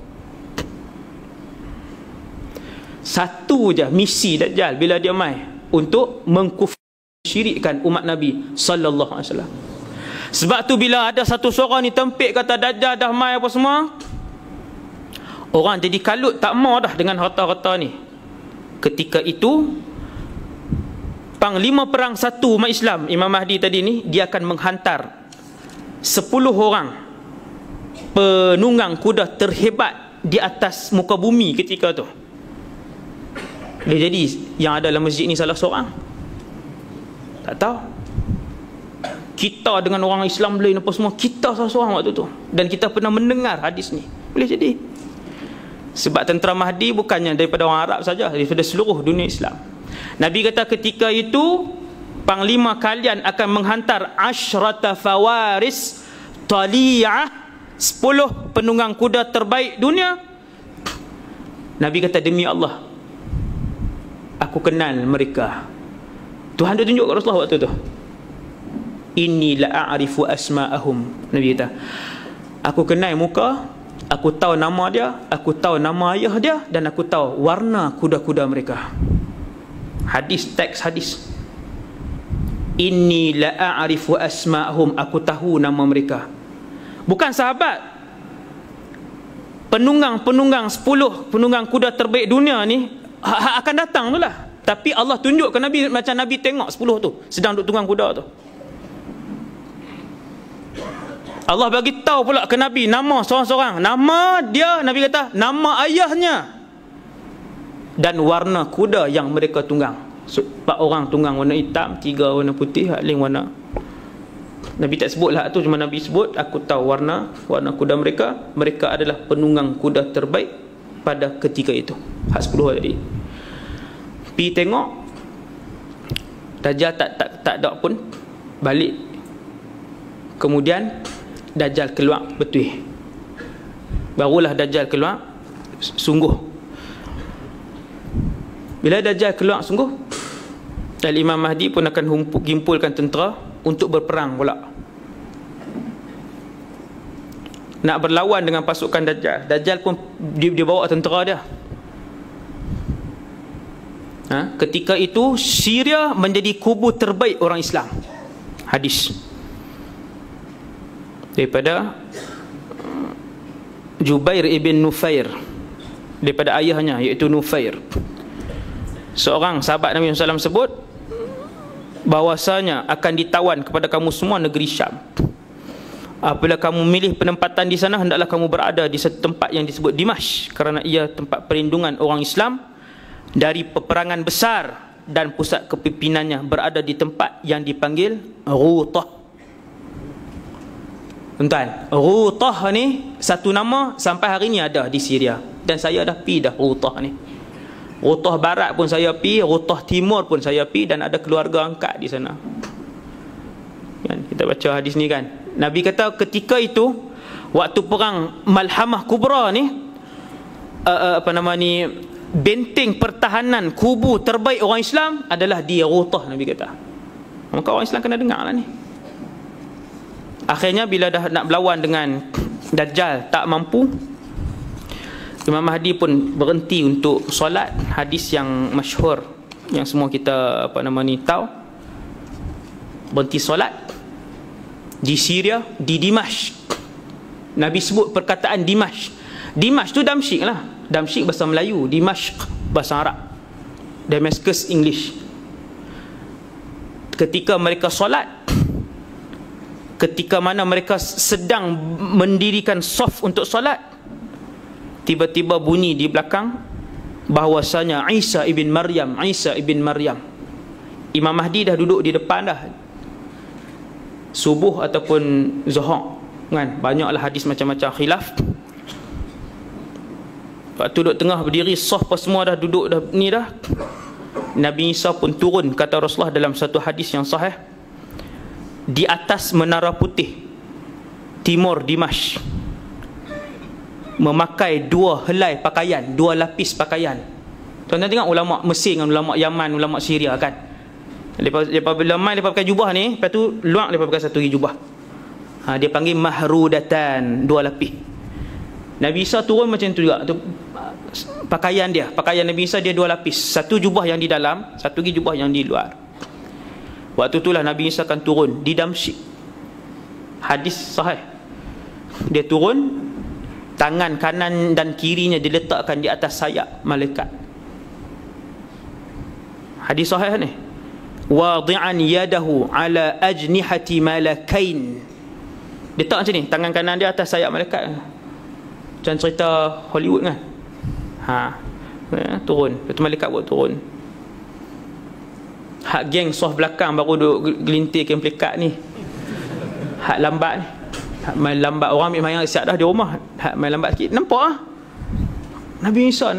Satu je misi Dajjal bila dia mai, untuk mengkufirkan umat Nabi sallallahu alaihi wasallam. Sebab tu bila ada satu seorang ni tempik kata Dajjal dah mai apa semua, orang jadi kalut, tak mau dah dengan harta-harta ni. Ketika itu Panglima Perang 1 umat Islam, Imam Mahdi tadi ni, dia akan menghantar 10 orang penunggang kuda terhebat di atas muka bumi ketika tu. Dia jadi yang ada dalam masjid ni salah seorang. Tak tahu. Kita dengan orang Islam lain apa semua, kita seorang-seorang waktu tu. Dan kita pernah mendengar hadis ni. Boleh jadi. Sebab tentera Mahdi bukannya daripada orang Arab saja, daripada seluruh dunia Islam. Nabi kata ketika itu panglima kalian akan menghantar asyrata fawaris taliyah, 10 penunggang kuda terbaik dunia. Nabi kata demi Allah, aku kenal mereka. Tuhan dia tunjuk kat Rasulullah waktu tu. Inni la'arifu asma'ahum. Nabi kata, aku kenal muka, aku tahu nama dia, aku tahu nama ayah dia, dan aku tahu warna kuda-kuda mereka. Hadis, teks hadis. Inni la'arifu asma'ahum, aku tahu nama mereka. Bukan sahabat. Penunggang 10 penunggang kuda terbaik dunia ni akan datang tu lah. Tapi Allah tunjuk ke Nabi macam Nabi tengok 10 tu sedang duduk tunggang kuda tu. Allah bagi tahu pula ke Nabi nama seorang-seorang. Nama dia, Nabi kata, nama ayahnya dan warna kuda yang mereka tunggang. 4 orang tunggang warna hitam, 3 warna putih, hak lain warna. Nabi tak sebutlah tu, cuma Nabi sebut aku tahu warna kuda mereka. Mereka adalah penunggang kuda terbaik pada ketika itu. Hak 10 tadi. Pi tengok Dajjal tak ada pun, balik. Kemudian Dajjal keluar betul. Barulah Dajjal keluar sungguh. Bila Dajjal keluar sungguh, Imam Mahdi pun akan himpulkan tentera untuk berperang pula. Nak berlawan dengan pasukan Dajjal. Dajjal pun dia bawa tentera dia. Ketika itu Syria menjadi kubu terbaik orang Islam. Hadis daripada Jubair ibn Nufair, daripada ayahnya iaitu Nufair, seorang sahabat Nabi SAW sebut bahwasanya akan ditawan kepada kamu semua negeri Syam. Apabila kamu milih penempatan di sana, hendaklah kamu berada di satu tempat yang disebut Dimashq, kerana ia tempat perlindungan orang Islam dari peperangan besar, dan pusat kepimpinannya berada di tempat yang dipanggil Rutah. Tuan, Rutah ni satu nama sampai hari ni ada di Syria, dan saya dah pergi dah Rutah ni. Rutah barat pun saya pergi, Rutah timur pun saya pergi, dan ada keluarga angkat di sana. Kan, kita baca hadis ni kan. Nabi kata ketika itu waktu perang Malhamah Kubra ni, benteng pertahanan kubu terbaik orang Islam adalah di Rutah. Nabi kata, maka orang Islam kena dengar lah ni. Akhirnya bila dah nak berlawan dengan Dajjal tak mampu, Imam Mahdi pun berhenti untuk solat. Hadis yang masyhur yang semua kita tahu. Berhenti solat di Syria, di Dimashq. Nabi sebut perkataan Dimashq. Dimashq tu Damsyik lah. Damsyik bahasa Melayu, Dimashq bahasa Arab, Damascus English. Ketika mereka solat, ketika mana mereka sedang mendirikan saf untuk solat, tiba-tiba bunyi di belakang bahwasanya Isa ibn Maryam. Imam Mahdi dah duduk di depan dah, subuh ataupun zuhur kan. Banyaklah hadis macam-macam khilaf. Waktu duduk tengah berdiri, saf semua dah duduk dah ni dah. Nabi Isa pun turun, kata Rasulullah dalam satu hadis yang sahih, di atas menara putih timur Dimashq, memakai 2 helai pakaian, 2 lapis pakaian. Tuan-tuan tengok ulama Mesir dengan ulama Yaman, ulama Syria kan. Lepas bila mai lepas pakai jubah ni, lepas tu luar lepas pakai satu lagi jubah. Dia panggil mahrudatan, 2 lapis. Nabi Isa turun macam tu juga. Tu pakaian dia, pakaian Nabi Isa dia 2 lapis. Satu jubah yang di dalam, satu lagi jubah yang di luar. Waktu itulah Nabi Isa akan turun di Damsyik. Hadis sahih. Dia turun, tangan kanan dan kirinya diletakkan di atas sayap malaikat. Hadis sahih ni. Wadi'an yadahu ala ajnihati malakain. Dia letak macam ni, tangan kanan dia atas sayap malaikat. Macam cerita Hollywood kan. Turun. Lepas tu malaikat buat turun. Hak geng soft belakang baru duk gelintirkan pelikat ni. Hak lambat ni. Hak main lambat, orang ambil mayang siap dah di rumah. Hak main lambat sikit. Nampak ah? Nabi Isa.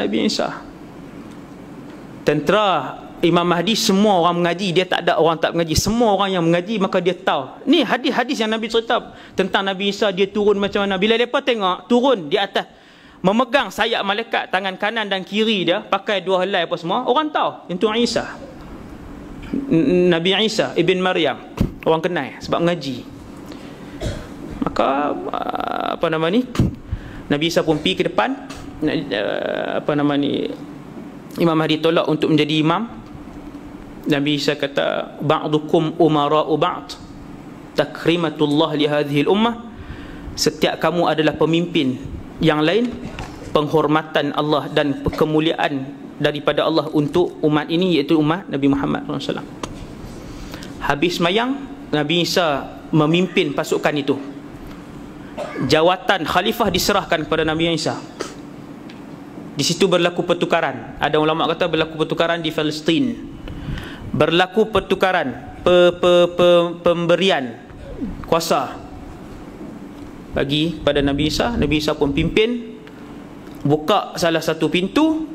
Tentera Imam Mahdi, semua orang mengaji, dia tak ada orang tak mengaji. Semua orang yang mengaji, maka dia tahu. Ni hadis-hadis yang Nabi cerita tentang Nabi Isa, dia turun macam mana. Bila mereka tengok, turun di atas, memegang sayap malaikat, tangan kanan dan kiri dia, pakai dua helai apa semua, orang tahu, itu Isa. Nabi Isa Ibn Maryam. Orang kenal sebab mengaji. Maka, Nabi Isa pun pergi ke depan, Imam Mahdi tolak untuk menjadi imam. Nabi Isa kata, ba'dukum umara'u ba'd, takrimatullah li hadhihi al-ummah. Setiap kamu adalah pemimpin yang lain, penghormatan Allah dan kemuliaan daripada Allah untuk umat ini, iaitu umat Nabi Muhammad SAW. Habis mayang, Nabi Isa memimpin pasukan itu. Jawatan khalifah diserahkan kepada Nabi Isa. Di situ berlaku pertukaran. Ada ulama kata berlaku pertukaran di Palestin. Berlaku pertukaran, pemberian kuasa bagi pada Nabi Isa. Nabi Isa pun pimpin, buka salah satu pintu,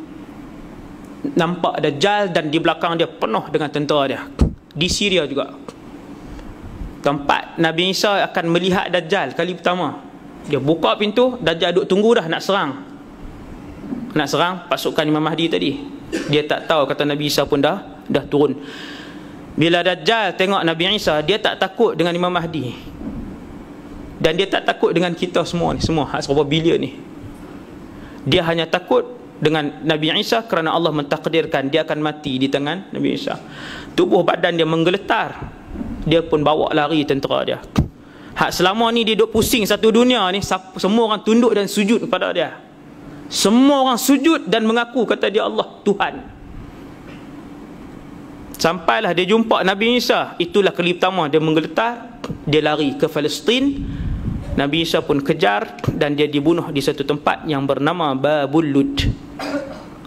nampak Dajjal, dan di belakang dia penuh dengan tentera dia. Di Syria juga, tempat Nabi Isa akan melihat Dajjal kali pertama, dia buka pintu, Dajjal duduk tunggu dah nak serang pasukan Imam Mahdi tadi. Dia tak tahu, kata Nabi Isa pun dah turun. Bila Dajjal tengok Nabi Isa, dia tak takut dengan Imam Mahdi, dan dia tak takut dengan kita semua ni, semua berapa bilion ni. Dia hanya takut dengan Nabi Isa kerana Allah mentakdirkan dia akan mati di tangan Nabi Isa. Tubuh badan dia menggeletar, dia pun bawa lari tentera dia. Hak selama ni dia duk pusing satu dunia ni, semua orang tunduk dan sujud kepada dia. Semua orang sujud dan mengaku, kata dia Allah Tuhan. Sampailah dia jumpa Nabi Isa. Itulah kali pertama dia menggeletar, dia lari ke Palestin. Nabi Isa pun kejar, dan dia dibunuh di satu tempat yang bernama Babul Lud.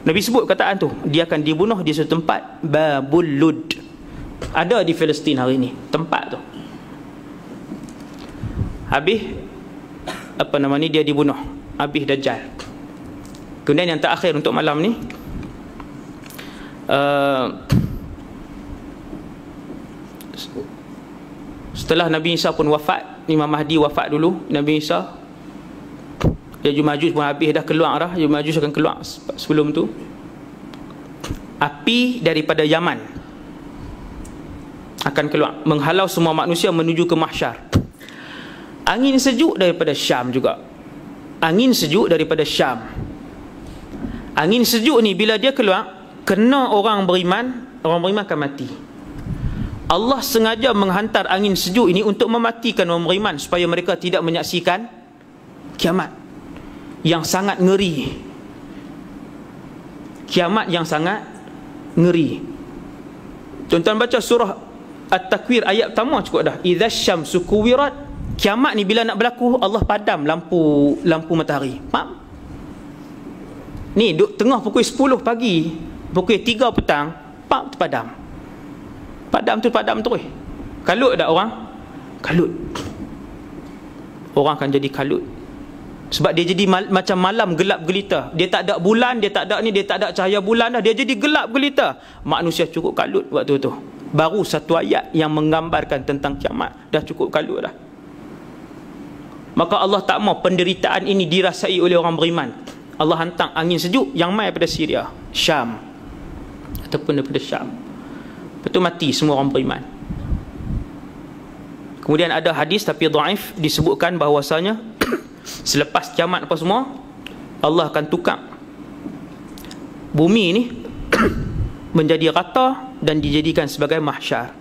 Nabi sebut kataan tu, dia akan dibunuh di satu tempat Babul Lud. Ada di Palestin hari ni tempat tu. Habis dia dibunuh, habis Dajjal. Kemudian yang terakhir untuk malam ni, setelah Nabi Isa pun wafat, Imam Mahdi wafat dulu, Nabi Isa, Yajuj Majuj pun habis dah, keluar dah. Yajuj Majuj akan keluar sebelum tu. Api daripada Yaman akan keluar, menghalau semua manusia menuju ke mahsyar. Angin sejuk daripada Syam juga. Angin sejuk daripada Syam. Angin sejuk ni bila dia keluar, kena orang beriman akan mati. Allah sengaja menghantar angin sejuk ini untuk mematikan orang beriman, supaya mereka tidak menyaksikan kiamat yang sangat ngeri. Kiamat yang sangat ngeri. Tuan-tuan baca surah At-Takwir ayat pertama cukup dah. Idza syamsu kuwirat. Kiamat ni bila nak berlaku, Allah padam lampu matahari. Faham? Ni duk tengah pukul 10 pagi, pukul 3 petang, terpadam. Padam terus. Kalut tak orang? Kalut. Orang akan jadi kalut. Sebab dia jadi macam malam gelap gelita. Dia tak ada bulan, dia tak ada cahaya bulan dah. Dia jadi gelap gelita. Manusia cukup kalut waktu tu. Baru satu ayat yang menggambarkan tentang kiamat dah cukup kalut dah. Maka Allah tak mahu penderitaan ini dirasai oleh orang beriman. Allah hantar angin sejuk yang mai daripada Syria, Syam, ataupun daripada Syam. Lepas tu mati semua orang beriman. Kemudian ada hadis tapi dhaif, disebutkan bahawasanya selepas kiamat apa semua, Allah akan tukar bumi ni menjadi rata dan dijadikan sebagai mahsyar.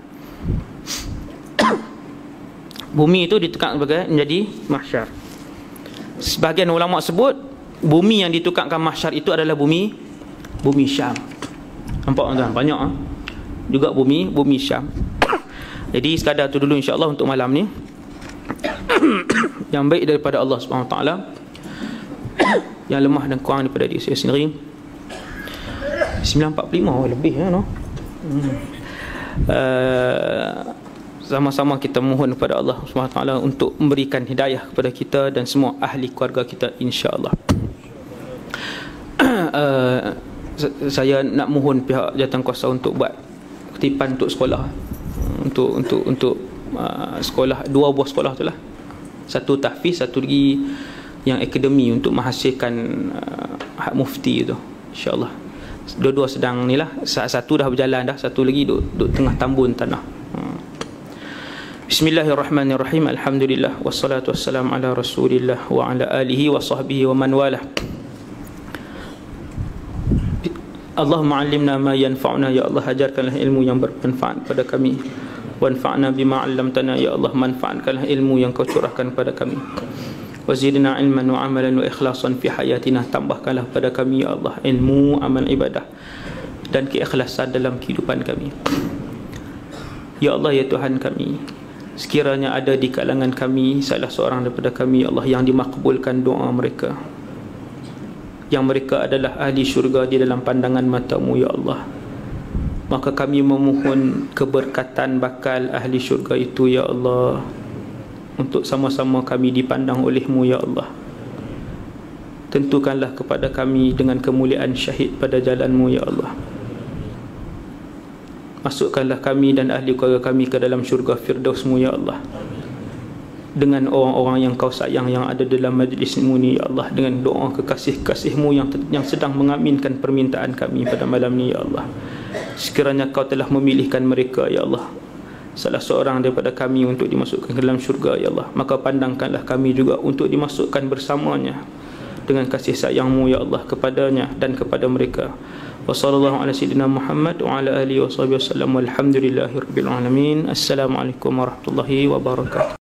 Bumi itu ditukar menjadi mahsyar. Sebahagian ulama sebut bumi yang ditukarkan mahsyar itu adalah bumi Syam. Nampak tuan? Banyak juga bumi Syam. Jadi sekadar tu dulu insya-Allah untuk malam ni. Yang baik daripada Allah Subhanahu Wa Taala, yang lemah dan kurang daripada diri saya sendiri. 9.45 lebih no. sama-sama kita mohon kepada Allah Subhanahu Wa Taala untuk memberikan hidayah kepada kita dan semua ahli keluarga kita, insya-Allah. Saya nak mohon pihak jawatankuasa untuk buat kutipan untuk sekolah, untuk sekolah, 2 buah sekolah tu lah. Satu tahfiz, satu lagi yang akademi untuk menghasilkan hak mufti tu, insya-Allah. Dua-dua sedang ni lah. Satu dah berjalan dah, satu lagi duduk tengah tambun tanah. Bismillahirrahmanirrahim. Alhamdulillah wassalatu wassalamu ala Rasulillah wa ala alihi wa sahbihi wa man walah. Allahumma 'allimna ma yanfa'una, ya Allah ajarkanlah ilmu yang bermanfaat pada kami. Wanfa'na bima 'allamtana, ya Allah manfaatkanlah ilmu yang kau curahkan pada kami. Wazidna ilman wa amalan wa ikhlasan fi hayatina, tambahkanlah pada kami ya Allah ilmu, amal, ibadah dan keikhlasan dalam kehidupan kami. Ya Allah ya Tuhan kami, sekiranya ada di kalangan kami salah seorang daripada kami ya Allah yang dimakbulkan doa mereka, yang mereka adalah ahli syurga di dalam pandangan mata-Mu ya Allah, maka kami memohon keberkatan bakal ahli syurga itu ya Allah, untuk sama-sama kami dipandang oleh-Mu ya Allah. Tentukanlah kepada kami dengan kemuliaan syahid pada jalan-Mu ya Allah. Masukkanlah kami dan ahli keluarga kami ke dalam syurga Firdaus-Mu ya Allah, dengan orang-orang yang Kau sayang yang ada dalam majlis-Mu ni ya Allah, dengan doa kekasih-kasih-Mu yang sedang mengaminkan permintaan kami pada malam ni ya Allah. Sekiranya Kau telah memilihkan mereka ya Allah, salah seorang daripada kami untuk dimasukkan ke dalam syurga ya Allah, maka pandangkanlah kami juga untuk dimasukkan bersamanya dengan kasih sayang-Mu ya Allah kepadanya dan kepada mereka. Wa sallallahu ala sayyidina Muhammad wa ala alihi wa sahbihi wasallam, walhamdulillahirabbil alamin. Assalamualaikum warahmatullahi wabarakatuh.